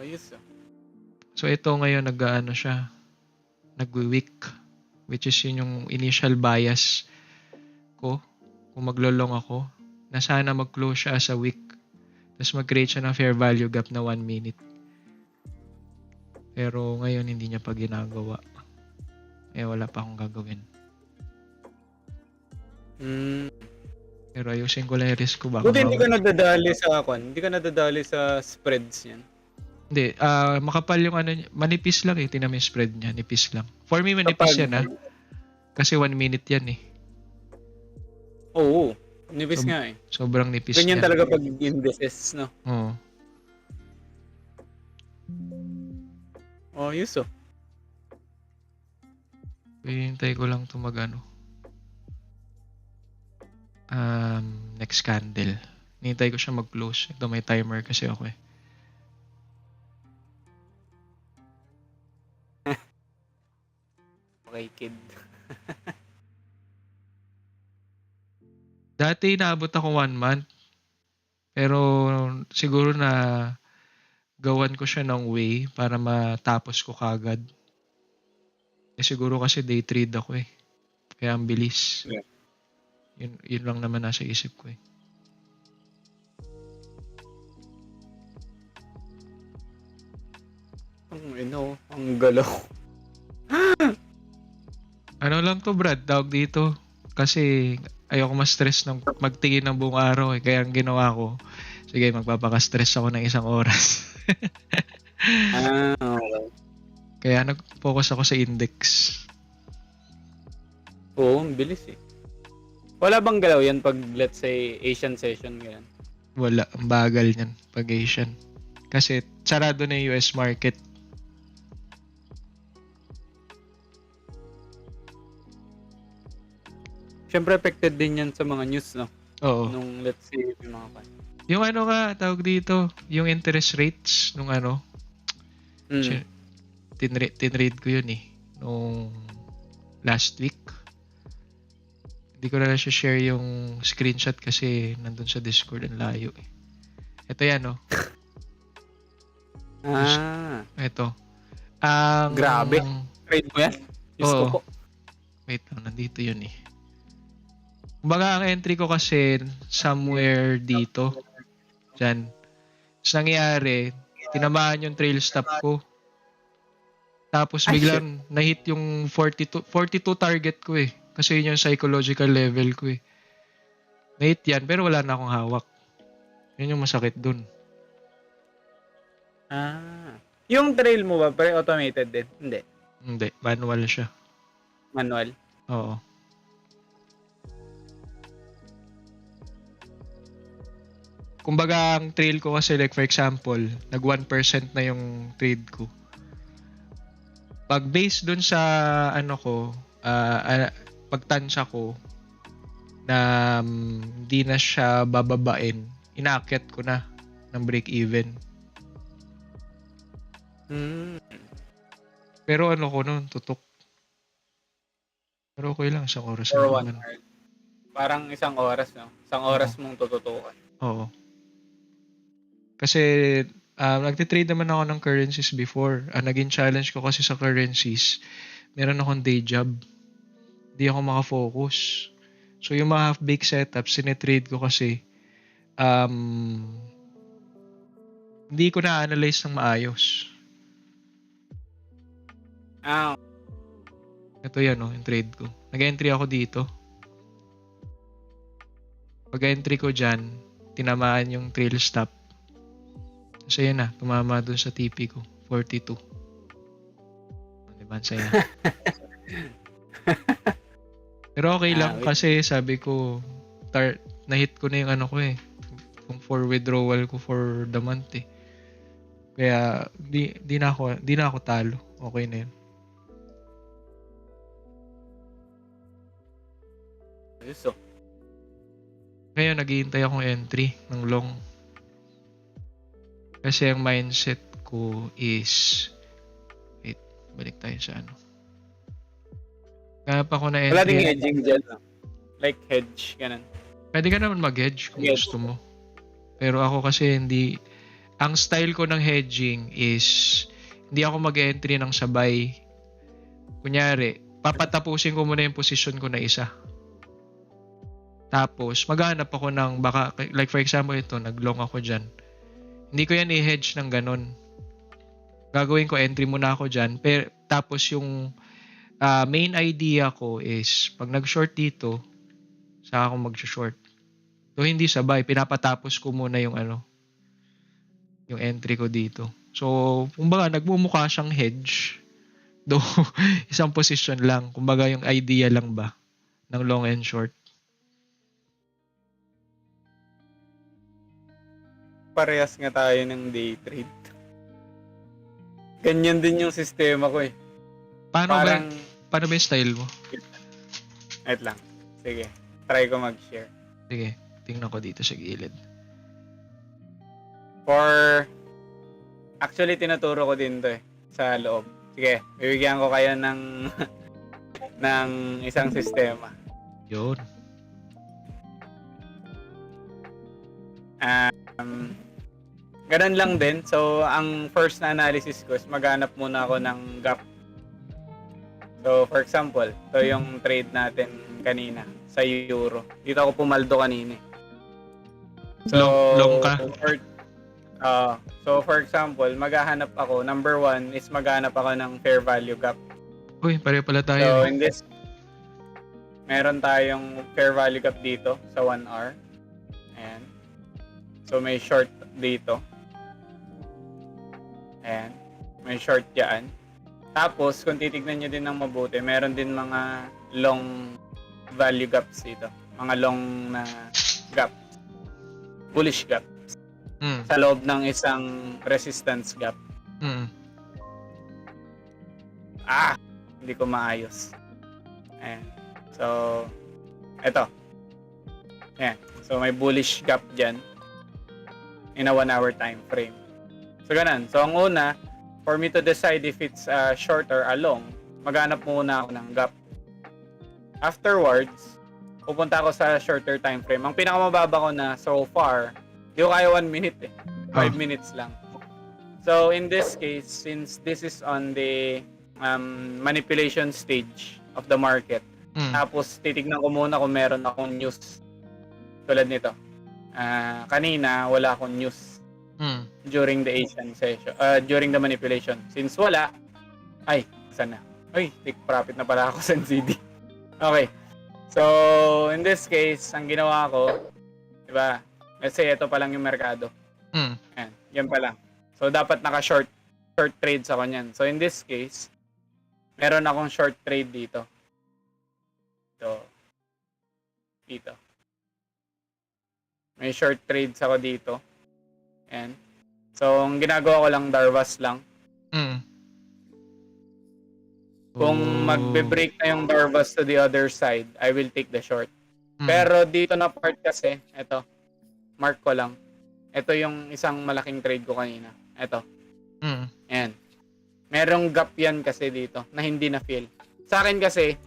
[SPEAKER 3] Yes.
[SPEAKER 1] So, ito ngayon, siya. Nag-week. Which is yun yung initial bias ko. Kung maglolong ako, na sana mag-close siya as a week. Tapos mag-create siya ng fair value gap na 1 minute. Pero ngayon, hindi niya pa ginagawa. Wala pa akong gagawin. Pero ayusin ko lang yung risk ko.
[SPEAKER 3] Buti hindi ka nadadali sa Hindi ka nadadali sa spreads yan.
[SPEAKER 1] Hindi. Makapal yung manipis lang eh. Tingnan mo yung spread niya. Nipis lang. For me, manipis yan Kasi 1 minute yan eh.
[SPEAKER 3] Oo. Nipis nga eh.
[SPEAKER 1] Sobrang nipis
[SPEAKER 3] ganyan yan. Talaga pag indices, no?
[SPEAKER 1] Oo.
[SPEAKER 3] Yes
[SPEAKER 1] Hintay ko lang ito next candle. Hintay ko siya mag-close. Ito may timer kasi ako eh.
[SPEAKER 3] Okay, kid.
[SPEAKER 1] Dati naabot ako 1 month. Pero siguro na gawan ko siya ng way para matapos ko kagad. Siguro kasi day trade ako eh. Kaya ang bilis.
[SPEAKER 3] Yeah.
[SPEAKER 1] Yun lang naman nasa isip ko eh.
[SPEAKER 3] Ang galaw.
[SPEAKER 1] Ano lang to, Brad? Tawag dito. Kasi ayoko ma-stress ng magtingin ng buong araw eh. Kaya ang ginawa ko, sige, magpapaka-stress ako ng 1 oras.
[SPEAKER 3] Okay.
[SPEAKER 1] Kaya nag-focus ako sa index.
[SPEAKER 3] Oo, ang bilis eh. Wala bang galaw yan pag let's say Asian session ganyan?
[SPEAKER 1] Wala. Ang bagal niyan pag Asian. Kasi sarado na yung US market.
[SPEAKER 3] Siyempre affected din yan sa mga news, no?
[SPEAKER 1] Oo.
[SPEAKER 3] Nung let's say yung mga pan.
[SPEAKER 1] Yung ano nga, tawag dito, yung interest rates nung ano,
[SPEAKER 3] Mm.
[SPEAKER 1] tinread ko yun eh. Nung last week. Hindi ko na siya share yung screenshot kasi nandun sa Discord ang layo eh. Ito yan oh.
[SPEAKER 3] Ah,
[SPEAKER 1] Ito. Ang
[SPEAKER 3] Grabe. trade mo yan? Diyos ko
[SPEAKER 1] Oo.
[SPEAKER 3] po.
[SPEAKER 1] Wait lang, nandito yun eh. Kumbaga ang entry ko kasi somewhere dito. Diyan. Tapos nangyari, tinamaan yung trail stop ko. Tapos
[SPEAKER 3] Ay,
[SPEAKER 1] biglang na-hit yung 42 target ko eh. Kasi yun yung psychological level ko eh. Na-hit yan, pero wala na akong hawak. Yun yung masakit dun.
[SPEAKER 3] Ah. Yung trail mo ba, pre automated din? Hindi.
[SPEAKER 1] Hindi, manual siya.
[SPEAKER 3] Manual?
[SPEAKER 1] Oo. Kumbaga, ang trail ko kasi like for example, nag 1% na yung trade ko. Pag based dun sa ano ko, pagtansya ko na hindi na siya bababain, inaakyat ko na ng break even.
[SPEAKER 3] Hmm.
[SPEAKER 1] Pero ano ko nun, tutok. Pero okay lang, isang oras
[SPEAKER 3] For
[SPEAKER 1] lang
[SPEAKER 3] 1
[SPEAKER 1] naman.
[SPEAKER 3] hour. Parang isang oras, no? Isang oras mong tututukan.
[SPEAKER 1] Oo. Kasi nagtitrade naman ako ng currencies before. Ang naging challenge ko kasi sa currencies, meron akong day job. Hindi ako makafocus. So yung mga half-baked setups, sinetrade ko kasi hindi ko na-analyze ng maayos.
[SPEAKER 3] Ah,
[SPEAKER 1] Ito yan, yung trade ko. Nag-entry ako dito. Pag-entry ko dyan, tinamaan yung trail stop. So yun na, tumama dun sa TP ko. 42. Diba, ang saya. Pero okay lang kasi sabi ko, na-hit ko na yung ano ko eh. Kung for withdrawal ko for the month eh. Kaya di na ako talo. Okay na yun.
[SPEAKER 3] ayos oh.
[SPEAKER 1] Ngayon, naghihintay akong entry ng long. Kasi ang mindset ko is... Wait, balik tayo sa ano. Kaya pa ako na entry.
[SPEAKER 3] Wala ding hedging dyan, no? Like hedge, ganun.
[SPEAKER 1] Pwede ka naman mag-hedge kung
[SPEAKER 3] Yes.
[SPEAKER 1] gusto mo. Pero ako kasi hindi... Ang style ko ng hedging is hindi ako mag-entry ng sabay. Kunyari, papatapusin ko muna yung position ko na isa. Tapos, maghanap ako ng baka, like for example ito, nag-long ako dyan. Hindi ko yan i-hedge ng ganun. Gagawin ko, entry muna ako dyan. Pero, tapos yung main idea ko is, pag nag-short dito, saka ako mag-short. So, hindi sabay. Pinapatapos ko muna yung yung entry ko dito. So, kumbaga, nagmumukha siyang hedge. Though, isang position lang. Kumbaga, yung idea lang ba ng long and short.
[SPEAKER 3] Parehas nga tayo ng day trade. Ganyan din yung sistema ko eh.
[SPEAKER 1] Paano
[SPEAKER 3] Parang,
[SPEAKER 1] ba yung style mo?
[SPEAKER 3] wait lang. Sige, try ko mag-share.
[SPEAKER 1] Sige, tingnan ko dito sa gilid.
[SPEAKER 3] Actually, tinuturo ko din to eh, sa loob. Sige, bibigyan ko kayo ng ng isang sistema.
[SPEAKER 1] Yun.
[SPEAKER 3] Ganun lang din. So, ang first na analysis ko is maghanap muna ako ng gap. So, for example, ito yung trade natin kanina sa euro. Dito ako pumaldo kanina. So,
[SPEAKER 1] Long ka?
[SPEAKER 3] So, for example, maghahanap ako. Number 1 is maghahanap ako ng fair value gap.
[SPEAKER 1] Uy, pareho pala tayo.
[SPEAKER 3] So, in this, meron tayong fair value gap dito sa 1 hour. Ayan. So, may short dito. Ayan. May short dyan. Tapos, kung titignan nyo din ng mabuti, meron din mga long value gaps dito. Mga long na gap. Bullish gap. Sa loob ng isang resistance gap. Hindi ko maayos. Ayan. So, eto. Ayan. So, may bullish gap dyan in a 1 hour time frame. So, ganun. So, ang una, for me to decide if it's a short or a long, maghanap muna ako ng gap. Afterwards, pupunta ako sa shorter time frame. Ang pinakamababa ko na so far, di ko kaya 1 minute eh. 5 minutes lang. So, in this case, since this is on the manipulation stage of the market, tapos titignan ko muna kung meron akong news tulad nito. Kanina, wala akong news during the Asian session, during the manipulation. Since wala, sana. Take profit na pala ako sa NCD. Okay. So, in this case, ang ginawa ko, diba, let's say, ito pa lang yung merkado. Ayan, yan pa lang. So, dapat naka-short trades ako niyan. So, in this case, meron akong short trade dito. Dito. May short trades ako dito. Ayan. So, ang ginagawa ko lang, Darvas lang. Kung magbe-break na yung Darvas to the other side, I will take the short. Pero dito na part kasi, ito, mark ko lang. Ito yung isang malaking trade ko kanina. Ito. Ayan. Merong gap yan kasi dito na hindi na fill. Sa akin kasi,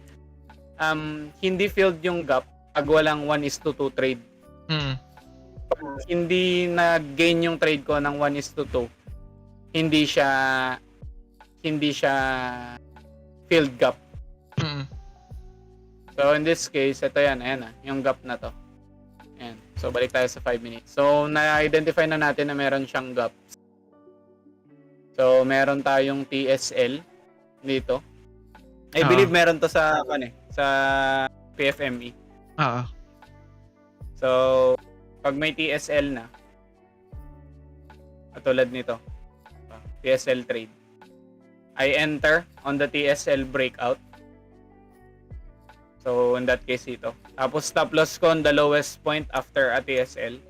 [SPEAKER 3] hindi filled yung gap pag walang 1:2 trade. Hindi na-gain yung trade ko ng 1:2. Hindi siya filled gap. So, in this case, ito yan. Ayan yung gap na to. Ayan. So, balik tayo sa 5 minutes. So, na-identify na natin na meron siyang gap. So, meron tayong TSL dito. I believe meron to sa PFME. So, pag may TSL na, katulad nito, TSL trade, I enter on the TSL breakout. So, in that case ito. Tapos, stop loss ko on the lowest point after a TSL.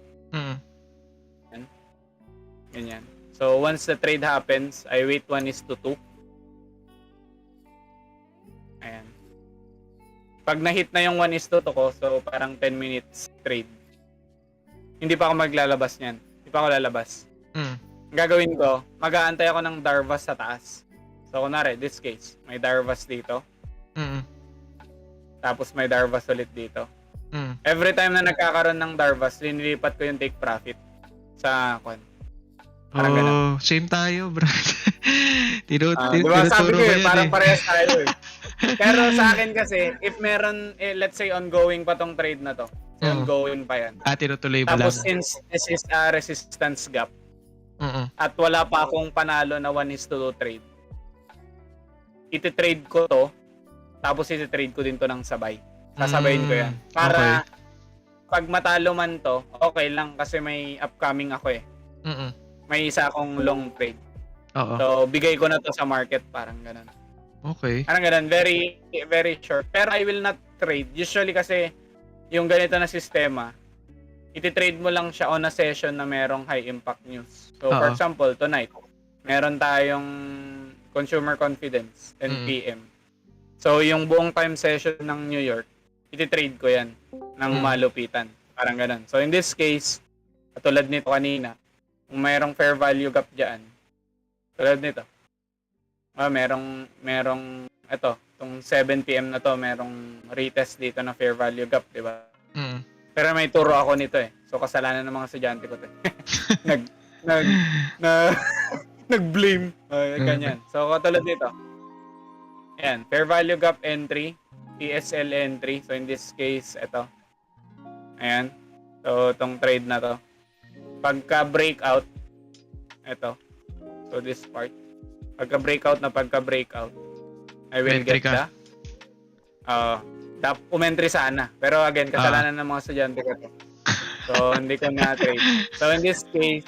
[SPEAKER 3] Ganyan. So, once the trade happens, I wait 1:2. Ayan. Pag na-hit na yung 1:2 ko, so parang 10 minutes trade. Hindi pa ako maglalabas niyan. Hindi pa ako lalabas. Ang gagawin ko, mag-aantay ako ng Darvas sa taas. So, kunwari, this case, may Darvas dito. Tapos may Darvas ulit dito. Every time na nagkakaroon ng Darvas, linilipat ko yung take profit sa kwan.
[SPEAKER 1] Same tayo, bro.
[SPEAKER 3] Diba, sabi ko parang parehas tayo eh. Pero sa akin kasi, if meron, let's say ongoing pa tong trade na to. So, ongoing pa yan.
[SPEAKER 1] Tinutuloy mo lang.
[SPEAKER 3] Tapos since this is a resistance gap, at wala pa akong panalo na 1:2 trade, iti-trade ko to, tapos iti-trade ko din to ng sabay. Sasabayin ko yan. Para pag matalo man to, okay lang kasi may upcoming ako eh. May isa akong long trade. So, bigay ko na to sa market, parang ganun.
[SPEAKER 1] Okay.
[SPEAKER 3] Parang ganun, very, very short. Pero I will not trade. Usually kasi, yung ganito na sistema, iti-trade mo lang siya on a session na merong high impact news. So, for example, tonight, meron tayong consumer confidence, 10 p.m. So, yung buong time session ng New York, iti-trade ko yan ng malupitan. Parang ganun. So, in this case, katulad nito kanina, kung mayroong fair value gap dyan, tulad nito, merong ito, itong 7 p.m. na to, merong retest dito na fair value gap, di ba? Pero may turo ako nito eh. So, kasalanan ng mga estudyante ko to. Nag-blame. Ganyan. So, katulad nito. Ayan, fair value gap entry, TSL entry. So, in this case, ito. Ayan. So, itong trade na to. Pagka-breakout, ito. So, this part. Pagka-breakout, I will
[SPEAKER 1] Entry
[SPEAKER 3] get umentry sana. Pero again, kasalanan ng mga estudyante ko to. So, hindi ko na-trade. So, in this case,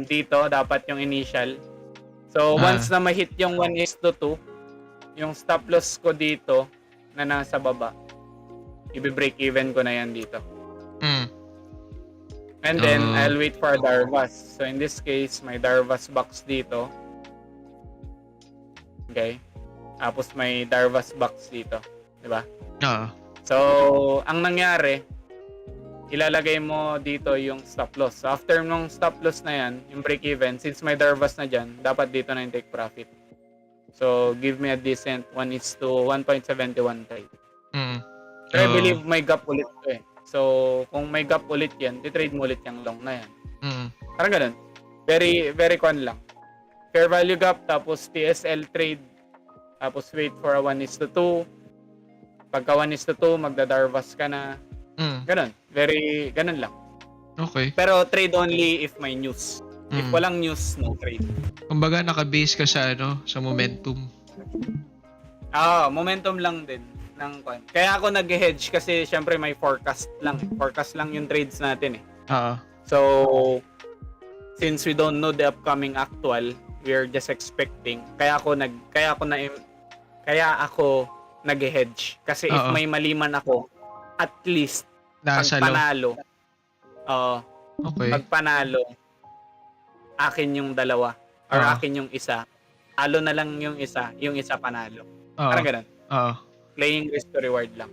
[SPEAKER 3] dito, dapat yung initial. So, once na ma-hit yung 1:2, yung stop loss ko dito, na nasa baba, i-break even ko na yan dito.
[SPEAKER 1] Mm.
[SPEAKER 3] And then, I'll wait for a Darvas. So, in this case, may Darvas box dito. Okay. Tapos, may Darvas box dito. Diba?
[SPEAKER 1] Oo.
[SPEAKER 3] So, ang nangyari, ilalagay mo dito yung stop loss. So, after nung stop loss na yan, yung break even, since may Darvas na dyan, dapat dito na yung take profit. So, give me a decent 1:1.71 trade.
[SPEAKER 1] Mm.
[SPEAKER 3] Pero I believe may gap ulit to eh. So, kung may gap ulit yan, titrade mo ulit yung long na yan.
[SPEAKER 1] Mm.
[SPEAKER 3] Parang ganun. Very, very con lang. Fair value gap, tapos TSL trade, tapos wait for a 1:2. Pagka 1:2, magda-Darvas ka na.
[SPEAKER 1] Mm.
[SPEAKER 3] Ganun. Very, ganun lang.
[SPEAKER 1] Okay.
[SPEAKER 3] Pero trade only if may news. If walang news, no trade.
[SPEAKER 1] Kumbaga naka-base ka sa sa momentum.
[SPEAKER 3] Momentum lang din ng coin. Kaya ako nag-hedge kasi syempre may forecast lang. Forecast lang yung trades natin eh.
[SPEAKER 1] Oo.
[SPEAKER 3] So, since we don't know the upcoming actual, we're just expecting. Kaya ako nag-hedge kasi if may mali man ako, at least
[SPEAKER 1] Nasa
[SPEAKER 3] pag panalo.
[SPEAKER 1] Okay.
[SPEAKER 3] Pag panalo, akin yung dalawa or akin yung isa. Talo na lang yung isa panalo. Parang ganun.
[SPEAKER 1] Oo.
[SPEAKER 3] Playing risk to reward lang.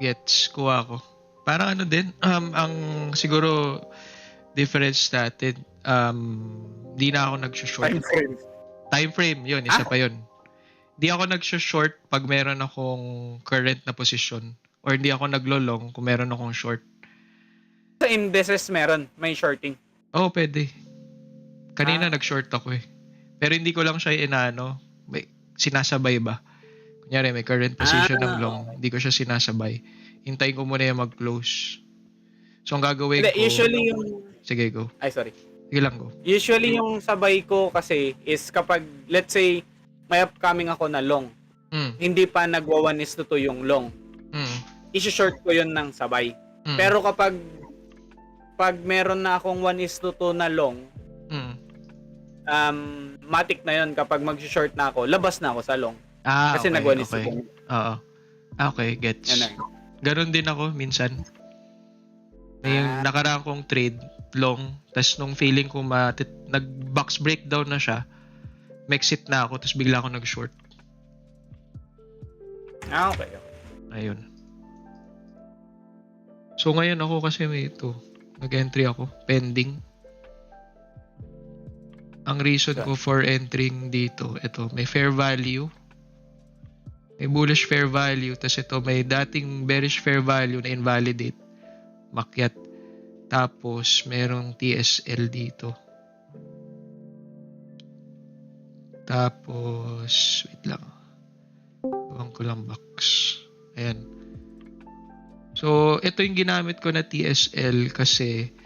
[SPEAKER 1] Gets, kuha ko. Parang din, ang siguro difference natin, di na ako nag-short. Time frame, yun, isa pa yun. Di ako nag-short pag meron akong current na position or hindi ako naglo-long kung meron akong short.
[SPEAKER 3] Sa indices may shorting.
[SPEAKER 1] Oo, pwede. Kanina nag-short ako eh. Pero hindi ko lang siya may sinasabay ba? Kunyari, may current position ng long. Hindi ko siya sinasabay. Hintayin ko muna yung mag-close. So, ang gagawin ko...
[SPEAKER 3] Usually yung...
[SPEAKER 1] Sige, go.
[SPEAKER 3] Ay, sorry.
[SPEAKER 1] Sige lang, go.
[SPEAKER 3] Usually yung sabay ko kasi is kapag, let's say, may upcoming ako na long. Hindi pa nagwa 1:2 yung long. I-short ko yun ng sabay. Pero kapag meron na akong 1:2 na long, matic na yun kapag mag-short na ako, labas na ako sa long. Kasi
[SPEAKER 1] okay,
[SPEAKER 3] nag-1:2.
[SPEAKER 1] Okay. Oo. Okay, gets. Ganon din ako minsan. May nakaraan kong trade, long, tas nung feeling ko nag-box breakdown na siya, mag-exit na ako, tas bigla ako nag-short.
[SPEAKER 3] Okay.
[SPEAKER 1] Ayun. So ngayon ako kasi nag-entry ako, pending. Ang reason ko for entering dito, may fair value. May bullish fair value, tas may dating bearish fair value na invalidate. Makyat. Tapos, merong TSL dito. Tapos, wait lang. Gawin ko lang box. Ayan. So, ito yung ginamit ko na TSL kasi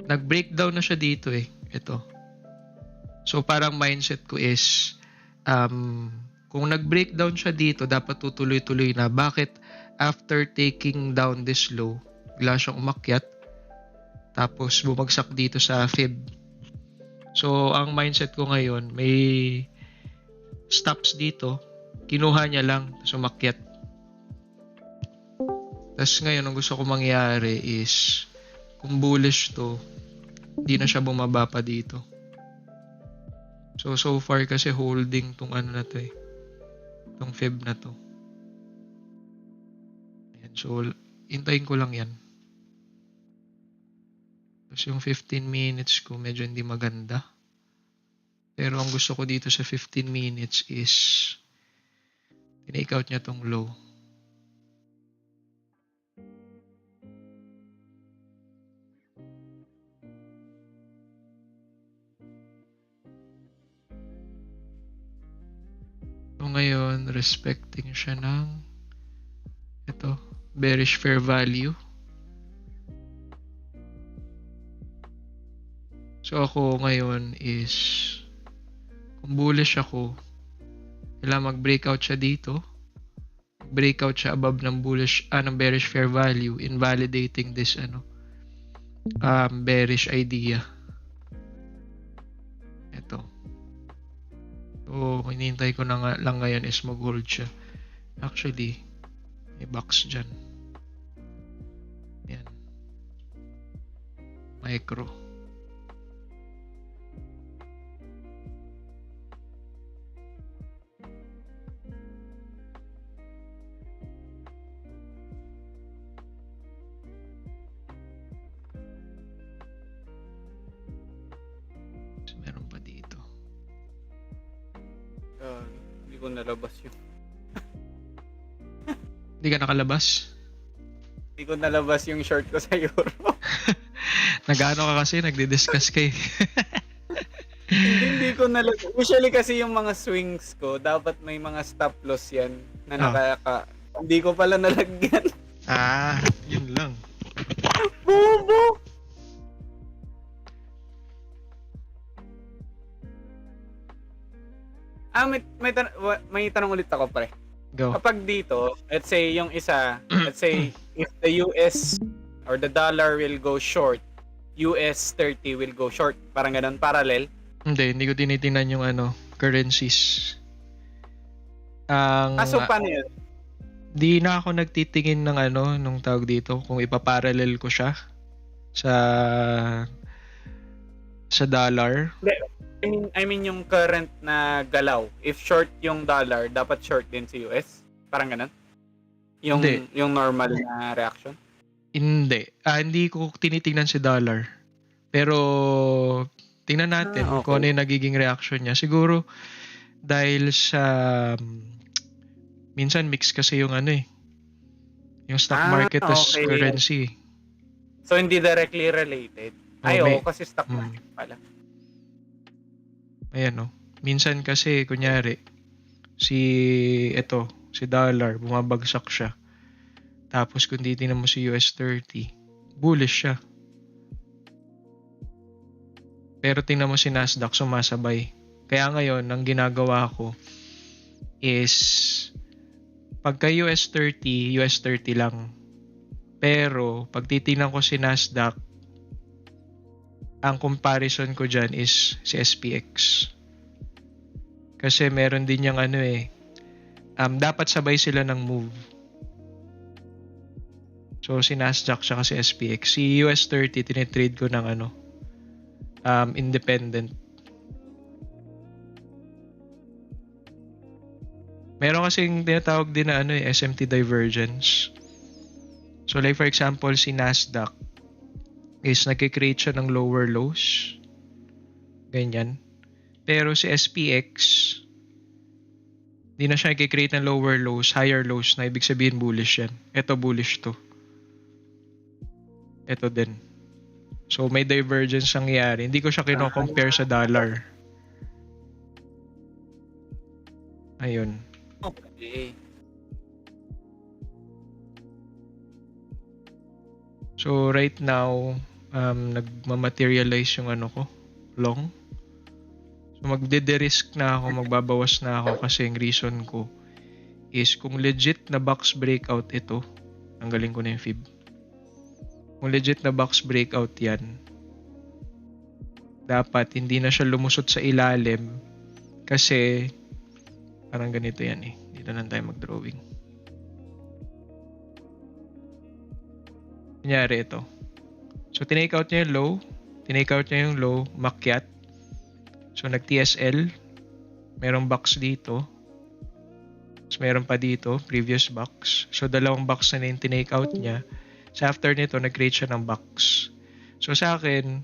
[SPEAKER 1] nag-breakdown na siya dito eh. Ito. So, parang mindset ko is kung nag-breakdown siya dito, dapat tutuloy-tuloy na. Bakit after taking down this low, bigla siyang umakyat, tapos bumagsak dito sa fib. So, ang mindset ko ngayon, may stops dito, kinuha niya lang, tapos umakyat. Tapos ngayon, ang gusto ko mangyari is, kung bullish to, di na siya bumaba pa dito. So far kasi holding tong na to eh. Tong fib na to. Ayan, so, hintayin ko lang yan. Tapos yung 15 minutes ko medyo hindi maganda. Pero ang gusto ko dito sa 15 minutes is tinake out niya tong low. So ngayon, respecting siya ng bearish fair value. So ako ngayon is, kung bullish ako, kailangan mag-breakout siya dito. Breakout siya above ng ng bearish fair value, invalidating this bearish idea. Ito. So, hinihintay ko lang ngayon is mag-hold siya. Actually, may box dyan. Yan. Micro. So, meron pa dito.
[SPEAKER 3] Hindi ko nalabas yun.
[SPEAKER 1] Hindi ka nakalabas?
[SPEAKER 3] Hindi ko nalabas yung short ko sa Euro.
[SPEAKER 1] Nag-ano ka kasi? Nagdi-discuss kay.
[SPEAKER 3] Hindi ko nalabas. Usually kasi yung mga swings ko, dapat may mga stop loss yan na Hindi ko pala nalagyan.
[SPEAKER 1] Yun lang.
[SPEAKER 3] Bobo! May tanong ulit ako, pre.
[SPEAKER 1] Go.
[SPEAKER 3] Kapag dito, let's say yung isa, let's say if the US or the dollar will go short, US 30 will go short. Parang ganun, parallel.
[SPEAKER 1] Hindi ko tinitingnan yung currencies.
[SPEAKER 3] So paano yun?
[SPEAKER 1] Di na ako nagtitingin ng nung tawag dito, kung ipaparallel ko siya sa dollar.
[SPEAKER 3] I mean yung current na galaw. If short yung dollar, dapat short din si US. Parang ganun. Yung normal na reaction.
[SPEAKER 1] Hindi. Hindi ko tinitingnan si dollar. Pero tingnan natin
[SPEAKER 3] Okay.
[SPEAKER 1] kung ano yung nagiging reaction niya. Siguro dahil sa minsan mix kasi yung yung stock market as
[SPEAKER 3] okay.
[SPEAKER 1] currency.
[SPEAKER 3] So hindi directly related. Kasi stock market pala.
[SPEAKER 1] Ayan minsan kasi kunyari si dollar bumabagsak siya. Tapos kung titingnan mo si US 30, bullish siya. Pero tingnan mo si Nasdaq sumasabay. Kaya ngayon ang ginagawa ko is pagka US 30 lang. Pero pag titingnan ko si Nasdaq, ang comparison ko dyan is si SPX. Kasi meron din yung dapat sabay sila ng move. So si Nasdaq siya kasi SPX. Si US 30 tinitrade ko ng independent. Meron kasing tinatawag din na SMT divergence. So like for example, si Nasdaq is nagkikreate siya ng lower lows. Ganyan. Pero si SPX, di na siya nagkikreate ng lower lows, higher lows na ibig sabihin bullish yan. Ito bullish to. Ito din. So may divergence nangyayari. Hindi ko siya kino-compare sa dollar. Ayun.
[SPEAKER 3] Okay.
[SPEAKER 1] So right now, nagmamaterialize yung long. So magde-de-risk na ako, magbabawas na ako kasi yung reason ko is kung legit na box breakout ito, tanggalin ko na yung fib. Kung legit na box breakout yan, dapat hindi na siya lumusot sa ilalim kasi parang ganito yan Dito lang tayo mag-drawing. Kunyari ito. So, tinake out niya yung low, makyat. So, nag-TSL. Merong box dito. Tapos, meron pa dito, previous box. So, dalawang box na yung tinake out niya. So, after nito, nag-create siya ng box. So, sa akin,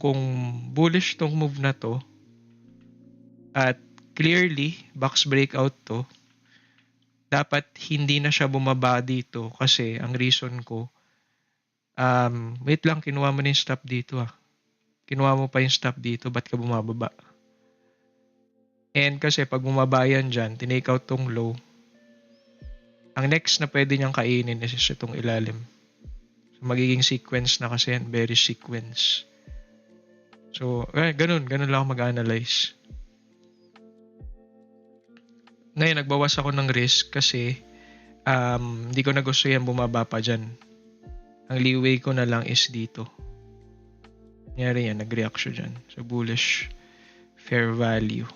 [SPEAKER 1] kung bullish tong move na to, at clearly, box breakout to, dapat hindi na siya bumaba dito kasi ang reason ko, wait lang, kinuha mo na yung stop dito Kinuha mo pa yung stop dito, ba't ka bumababa? And kasi pag bumaba yan dyan, tinake out tong low, ang next na pwede niyang kainin is itong ilalim. So, magiging sequence na kasi yan, bearish sequence. So, ganun lang ako mag-analyze. Ngayon, nagbawas ako ng risk kasi hindi ko na gusto yan bumaba pa dyan. Ang leeway ko na lang is dito. Nangyari yan, nag-react siya dyan. So, bullish fair value.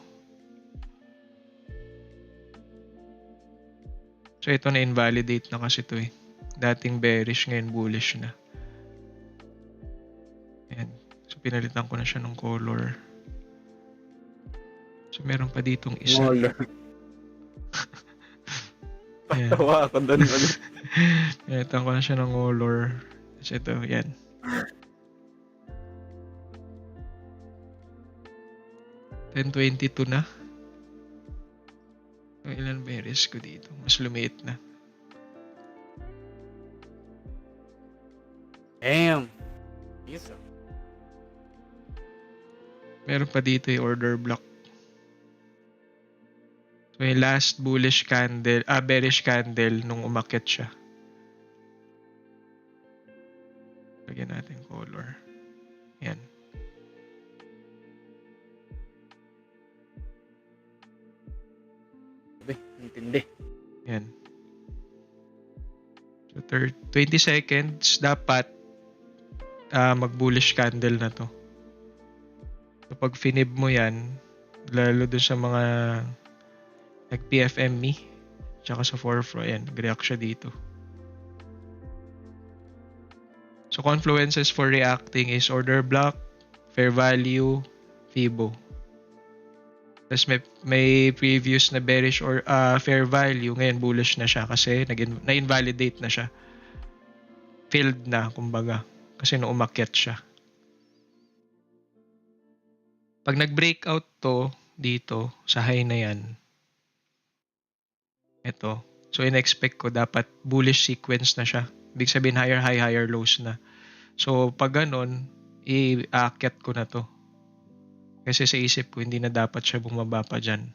[SPEAKER 1] So ito na invalidate na kasi to eh. Dating bearish, ngayon bullish na. Ayan. So pinalitan ko na siya ng color. So meron pa ditong isa.
[SPEAKER 3] Smaller.
[SPEAKER 1] Ayan.
[SPEAKER 3] Tawa ako doon.
[SPEAKER 1] Pinalitan ko na siya ng color. So ito, yan. $10.22 na. So, ilan ba yung risk ko dito? Mas lumiit na.
[SPEAKER 3] Damn. Yes.
[SPEAKER 1] Meron pa dito yung order block. So, yung last bullish candle, bearish candle nung umakyat siya. Lagyan natin color. Yan.
[SPEAKER 3] Intindi.
[SPEAKER 1] Yan. So, 20 seconds, dapat mag-bullish candle na to. So, pag finib mo yan, lalo dun sa mga nag-PFME, tsaka sa 4FRO, yan, nag-react siya dito. So, confluences for reacting is order block, fair value, Fibo. Tapos may previous na bearish or fair value, ngayon bullish na siya kasi na-invalidate na siya. Failed na, kumbaga, kasi nung umakyat siya. Pag nag-breakout to dito sa high na yan, ito. So, in-expect ko dapat bullish sequence na siya. Ibig sabihin higher high, higher lows na. So, pag ganun, i-aakyat ko na to. Kasi sa isip ko, hindi na dapat siya bumaba pa dyan.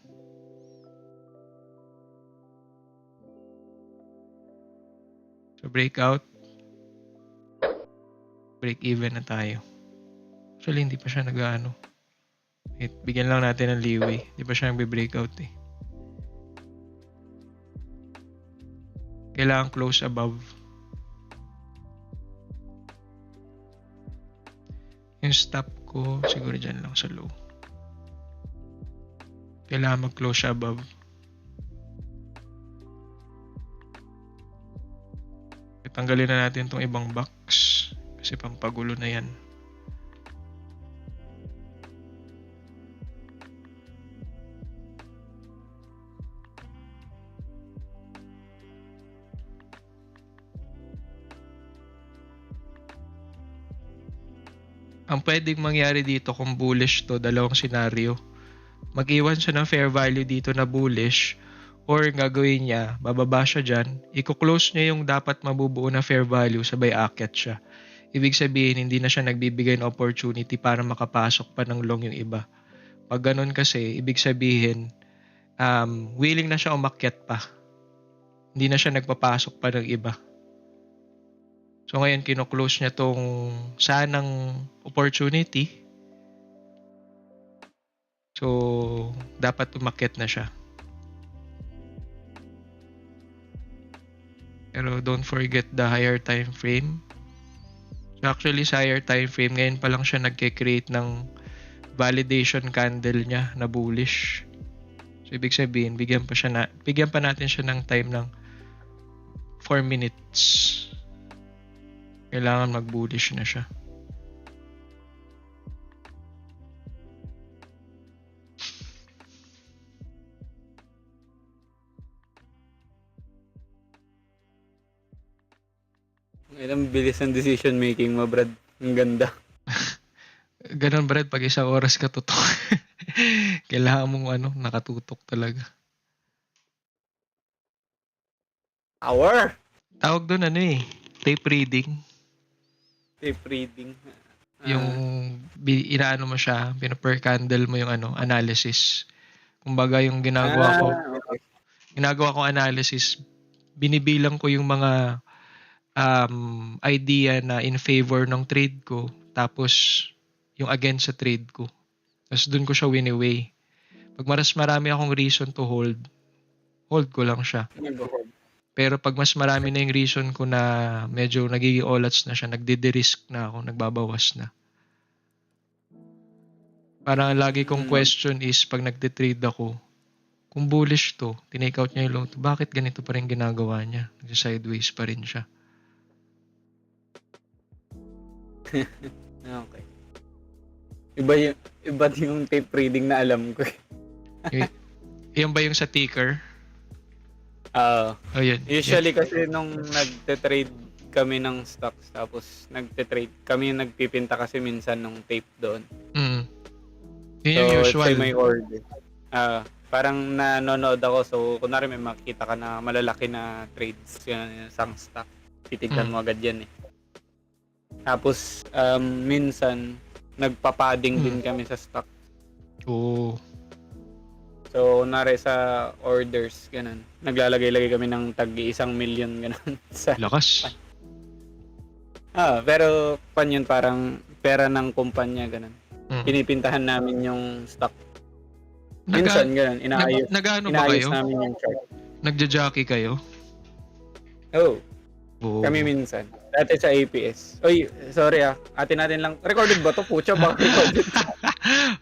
[SPEAKER 1] So, breakout. Break even na tayo. Actually, hindi pa siya nag-ano. Bigyan lang natin ng leeway. Hindi pa siya nag-breakout eh. Kailangan close above. Yung stop ko, siguro dyan lang sa low. Kailangan mag-close siya above. Tanggalin na natin itong ibang box kasi pampagulo na yan. Ang pwedeng mangyari dito kung bullish to, dalawang senaryo. Mag-iwan siya ng fair value dito na bullish, or gagawin niya, bababa siya dyan, i-close niya yung dapat mabubuo na fair value, sabay akyat siya. Ibig sabihin, hindi na siya nagbibigay ng opportunity para makapasok pa ng long yung iba. Pag ganun kasi, ibig sabihin, willing na siya umakyat pa. Hindi na siya nagpapasok pa ng iba. So ngayon, kino-close niya tong sanang opportunity. So, dapat umakyat na siya. Pero don't forget the higher time frame. So actually, sa higher time frame, ngayon pa lang siya nagke-create ng validation candle niya na bullish. So, ibig sabihin, bigyan pa natin siya ng time ng 4 minutes. Kailangan mag-bullish na siya.
[SPEAKER 3] Ilang bilis ang decision making mo, Brad. Ang ganda.
[SPEAKER 1] Ganun, Brad, pag isang oras ka tutok. Kailangan mong nakatutok talaga.
[SPEAKER 3] Hour!
[SPEAKER 1] Tawag doon tape reading.
[SPEAKER 3] Tape reading.
[SPEAKER 1] Yung inaano mo siya, per candle mo yung analysis. Kumbaga yung ginagawa ko analysis, binibilang ko yung mga idea na in favor ng trade ko, tapos yung against sa trade ko. Tapos dun ko siya win-away. Pag marami akong reason to hold ko lang siya. Pero pag mas marami na yung reason ko na medyo nagiging olats na siya, nagde-de-risk na ako, nagbabawas na. Parang lagi kong question is, pag nagde-trade ako, kung bullish to, tinake out niya yung loan to, bakit ganito pa rin ginagawa niya? Nagsa-sideways pa rin siya.
[SPEAKER 3] Okay. Iba yung tape reading na alam ko.
[SPEAKER 1] Yan ba yung sa ticker?
[SPEAKER 3] Oo.
[SPEAKER 1] Oh, yun.
[SPEAKER 3] Usually kasi nung nagte-trade kami ng stocks, tapos nagte-trade, kami yung nagpipinta kasi minsan ng tape doon.
[SPEAKER 1] Mm. Yun yung usual.
[SPEAKER 3] So, may order. Parang nanonood ako, so kunwari may makita ka na malalaki na trades, yun isang stock. Titignan mo agad yan eh. Tapos, minsan, nagpapading din kami sa stock.
[SPEAKER 1] Oo.
[SPEAKER 3] So, kunwari sa orders, ganun. Naglalagay-lagay kami ng tag-1 million, ganun.
[SPEAKER 1] Lakas.
[SPEAKER 3] Pero pan yun, parang pera ng kumpanya, ganun. Pinipintahan namin yung stock. Minsan, ganun. Inaayos
[SPEAKER 1] ba kayo?
[SPEAKER 3] namin yung chart.
[SPEAKER 1] Nagja-jockey kayo?
[SPEAKER 3] Oh.
[SPEAKER 1] Oo.
[SPEAKER 3] Kami minsan. Dati sa APS. Oy, sorry Atin natin lang. Recorded ba to? Pucha, ba recorded?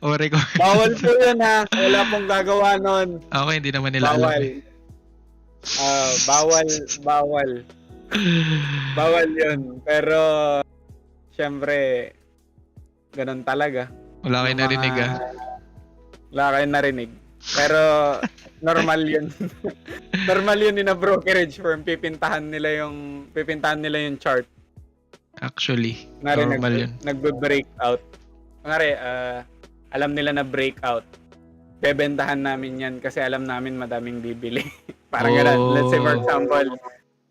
[SPEAKER 1] Record.
[SPEAKER 3] Bawal po yun Wala pong gagawa nun.
[SPEAKER 1] Okay, hindi naman nila
[SPEAKER 3] Bawal.
[SPEAKER 1] alam eh.
[SPEAKER 3] Bawal. Bawal yun. Pero, syempre, ganun talaga.
[SPEAKER 1] Wala kayo narinig
[SPEAKER 3] Wala kayo narinig. Pero, normal yun. Normal yun in a brokerage firm. Pipintahan nila yung chart.
[SPEAKER 1] Actually,
[SPEAKER 3] Kunwari,
[SPEAKER 1] normal yun.
[SPEAKER 3] Nagbe-breakout. Kunwari, alam nila na breakout. Bebentahan namin yan kasi alam namin madaming bibili. Parang ganun. Let's say for example,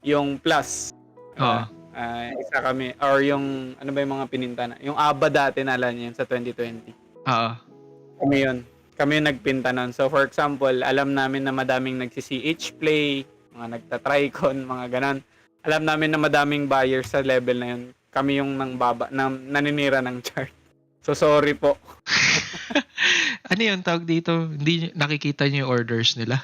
[SPEAKER 3] yung plus. Isa kami. Or yung, ano ba yung mga pininta na? Yung ABA dati nala niya sa 2020. Kami yun. Kami yung nagpinta nun. So for example, alam namin na madaming nagsi-CH play, mga nagta-tricon, mga ganon. Alam namin na madaming buyers sa level na yun. Kami yung naninira ng chart. So sorry po.
[SPEAKER 1] Ano yun tawag dito? Hindi nakikita niyo yung orders nila?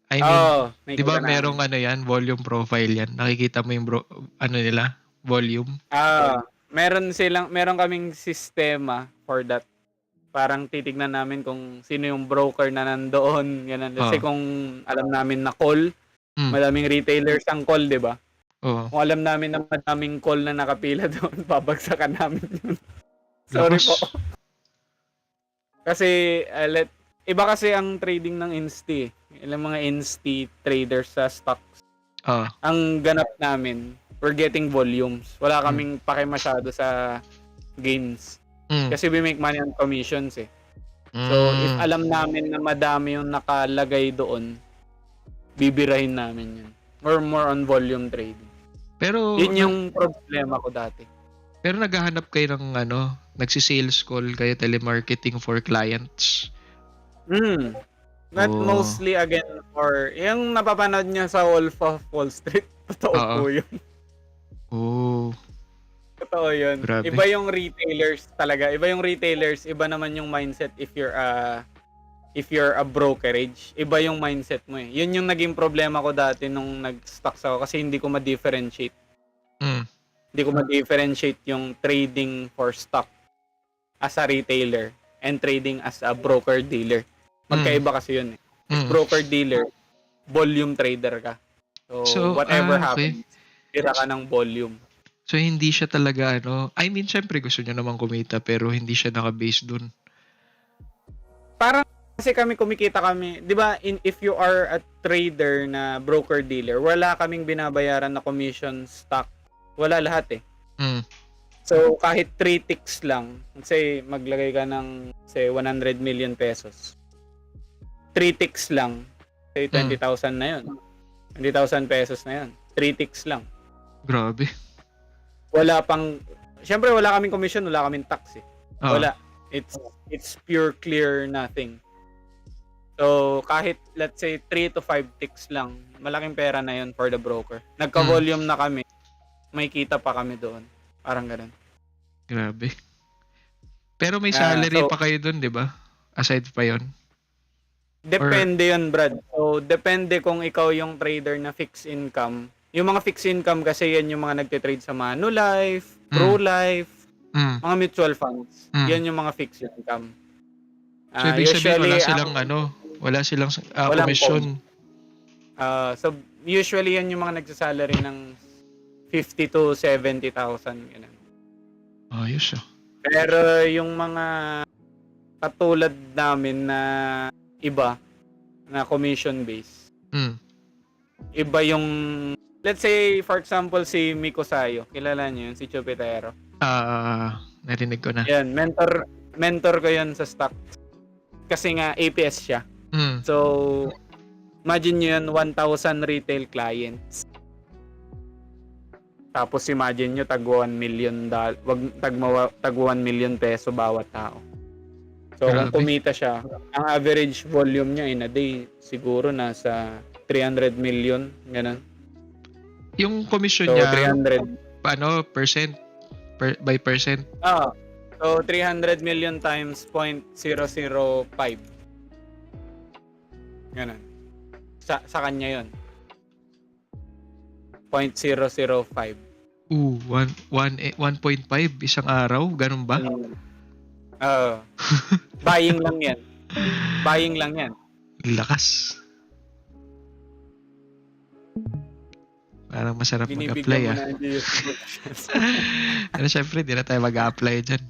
[SPEAKER 1] I mean, di ba merong volume profile yan? Nakikita mo yung nila? Volume?
[SPEAKER 3] Meron kaming sistema for that. Parang titignan namin kung sino yung broker na nandoon. Ganun. Kasi kung alam namin na call, madaming retailers ang call, di ba? Kung alam namin na madaming call na nakapila doon, babagsakan namin yun. Sorry po. Kasi, iba kasi ang trading ng Insti. Ilang mga Insti traders sa stocks. Ang ganap namin, we're getting volumes. Wala kaming pake masyado sa gains. Kasi we make money on commissions eh. So, if alam namin na madami yung nakalagay doon, bibirahin namin yun. Or more on volume trading.
[SPEAKER 1] Pero,
[SPEAKER 3] yun yung problema ko dati.
[SPEAKER 1] Pero naghahanap kayo ng nagsi-sales call kayo, telemarketing for clients?
[SPEAKER 3] Not mostly again for, yung napapanood niya sa Wolf of Wall Street, totoo po yun. Totoo yun.
[SPEAKER 1] Grabe.
[SPEAKER 3] Iba yung retailers talaga. Iba yung retailers, iba naman yung mindset if you're a brokerage. Iba yung mindset mo eh. Yun yung naging problema ko dati nung nag-stocks ako kasi hindi ko ma-differentiate. Hindi ko ma-differentiate yung trading for stock as a retailer and trading as a broker-dealer. Magkaiba kasi yun eh. If broker-dealer, volume trader ka. So whatever happens, tira ka ng volume.
[SPEAKER 1] So, hindi siya talaga, I mean, syempre gusto niya naman kumita, pero hindi siya naka-base dun.
[SPEAKER 3] Parang kasi kumikita kami, di ba, if you are a trader na broker-dealer, wala kaming binabayaran na commission stock. Wala lahat eh. So, kahit 3 ticks lang, say, maglagay ka ng, say, 100 million pesos. 3 ticks lang, say, 20,000 na yun. 20,000 pesos na yun. 3 ticks lang.
[SPEAKER 1] Grabe.
[SPEAKER 3] Wala pang, syempre wala kaming commission, wala kaming tax eh. Wala. It's pure clear nothing. So kahit let's say 3 to 5 ticks lang, malaking pera na yun for the broker. Nagka-volume na kami, may kita pa kami doon. Parang ganun.
[SPEAKER 1] Grabe. Pero may salary pa kayo doon, di ba? Aside pa yun?
[SPEAKER 3] Depende yun, Brad. So depende kung ikaw yung trader na fixed income. Yung mga fixed income kasi yan yung mga nagte-trade sa Manulife, ProLife, mga mutual funds. Yan yung mga fixed income.
[SPEAKER 1] So ibig sabihin wala Wala silang
[SPEAKER 3] Walang
[SPEAKER 1] commission.
[SPEAKER 3] So, usually yan yung mga nagsasalary ng 50 to 70,000. Ganun.
[SPEAKER 1] Ayos ah.
[SPEAKER 3] Pero yung mga katulad namin na iba, na commission based,
[SPEAKER 1] Hmm.
[SPEAKER 3] iba yung, let's say, for example, si Miko Sayo. Kilala niyo yun, si Chupitero.
[SPEAKER 1] Narinig ko na.
[SPEAKER 3] Yan, mentor ko yun sa stock. Kasi nga, APS siya.
[SPEAKER 1] Hmm.
[SPEAKER 3] So, imagine nyo yun, 1,000 retail clients. Tapos imagine nyo, tag 1 million tag 1 million peso bawat tao. So,
[SPEAKER 1] Grabe.
[SPEAKER 3] kung kumita siya, ang average volume niya in a day, siguro nasa 300 million, ganun.
[SPEAKER 1] Yung commission
[SPEAKER 3] So,
[SPEAKER 1] niya,
[SPEAKER 3] 300.
[SPEAKER 1] paano, by percent?
[SPEAKER 3] So, 300 million times 0.005. Ganun. Sa kanya yun. 0.005.
[SPEAKER 1] 1.5 isang araw? Ganun ba?
[SPEAKER 3] Buying lang yan. Buying lang yan.
[SPEAKER 1] Lakas. Parang masarap mag-apply
[SPEAKER 3] Binibigyan mo
[SPEAKER 1] ah.
[SPEAKER 3] na ang
[SPEAKER 1] Pero syempre, di na tayo mag-apply dyan.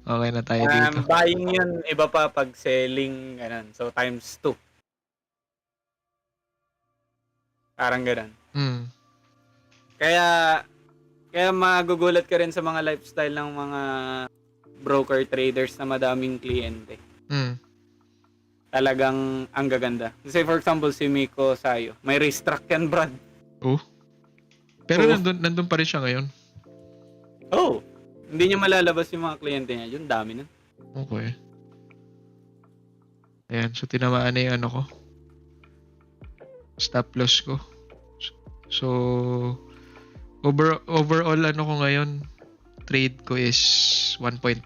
[SPEAKER 1] Okay na tayo dito.
[SPEAKER 3] Buying yun, iba pa pag selling, ganun. So, times 2. Parang ganun.
[SPEAKER 1] Hmm.
[SPEAKER 3] Kaya magugulat ka rin sa mga lifestyle ng mga broker traders na madaming kliyente.
[SPEAKER 1] Hmm.
[SPEAKER 3] Talagang ang gaganda. Kasi for example, si Miko Sayo, may racetrack yan, Brad.
[SPEAKER 1] Pero
[SPEAKER 3] Oo.
[SPEAKER 1] nandun pa rin siya ngayon.
[SPEAKER 3] Oh, hindi niya malalabas yung mga kliyente niya. Yung dami nun.
[SPEAKER 1] Okay. Ayan, so tinamaan na yung ano ko. Stop loss ko. So, overall ano ko ngayon, trade ko is 1.5.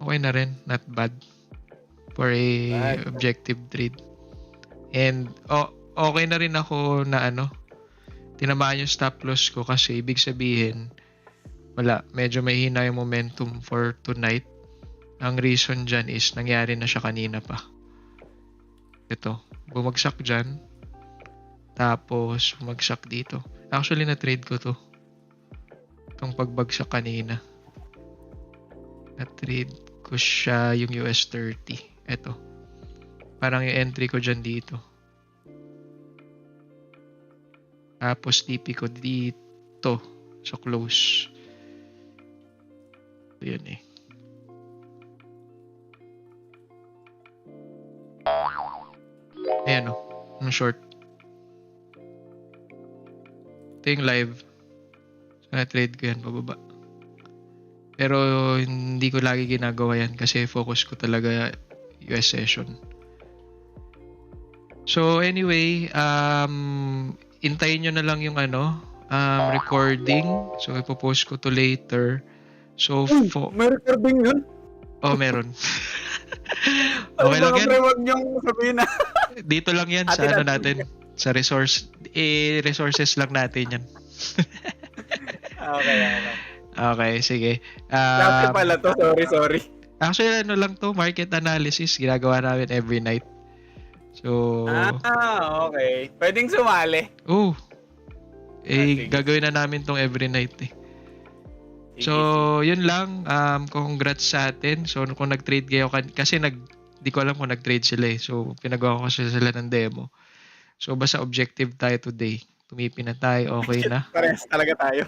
[SPEAKER 1] Okay na rin, not bad. For a
[SPEAKER 3] Bad.
[SPEAKER 1] objective trade. And okay na rin ako na tinamaan yung stop loss ko kasi ibig sabihin, wala, medyo may hina yung momentum for tonight. Ang reason dyan is nangyari na siya kanina pa. Ito, bumagsak dyan. Tapos, bumagsak dito. Actually, na-trade ko to. Itong pagbagsak kanina. Na-trade ko siya yung US 30. Ito. Parang yung entry ko dyan dito. Tapos, TP ko dito. Sa close. Ito yun eh. Ayan o. Yung short. Ito yung live. So, na-trade ko yan pababa. Pero hindi ko lagi ginagawa yan kasi focus ko talaga US session. So anyway, intayin nyo na lang yung recording. So ipopost ko to later. So
[SPEAKER 3] May recording yun?
[SPEAKER 1] meron. Okay lang yan.
[SPEAKER 3] Huwag niyong sabihin na.
[SPEAKER 1] Dito lang yan sa
[SPEAKER 3] Atin
[SPEAKER 1] natin. Sa resources lang natin yan.
[SPEAKER 3] Okay.
[SPEAKER 1] Okay, sige.
[SPEAKER 3] Dati pala to, sorry.
[SPEAKER 1] Actually, lang to, market analysis. Ginagawa namin every night. So,
[SPEAKER 3] Okay. Pwedeng sumali.
[SPEAKER 1] sige.
[SPEAKER 3] Sige.
[SPEAKER 1] Gagawin na namin tong every night eh. So, yun lang. Congrats sa atin. So, kung nag-trade kayo, kasi di ko alam kung nag-trade sila eh. So, pinagawa ko sila ng demo. So, basta objective tayo today. Tumipi na tayo, okay na.
[SPEAKER 3] Parehas talaga tayo.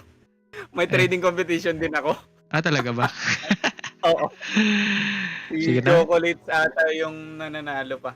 [SPEAKER 3] May trading competition din ako.
[SPEAKER 1] Talaga ba?
[SPEAKER 3] Oo.
[SPEAKER 1] Sige
[SPEAKER 3] Si
[SPEAKER 1] na.
[SPEAKER 3] Chocolates ata yung nananalo pa.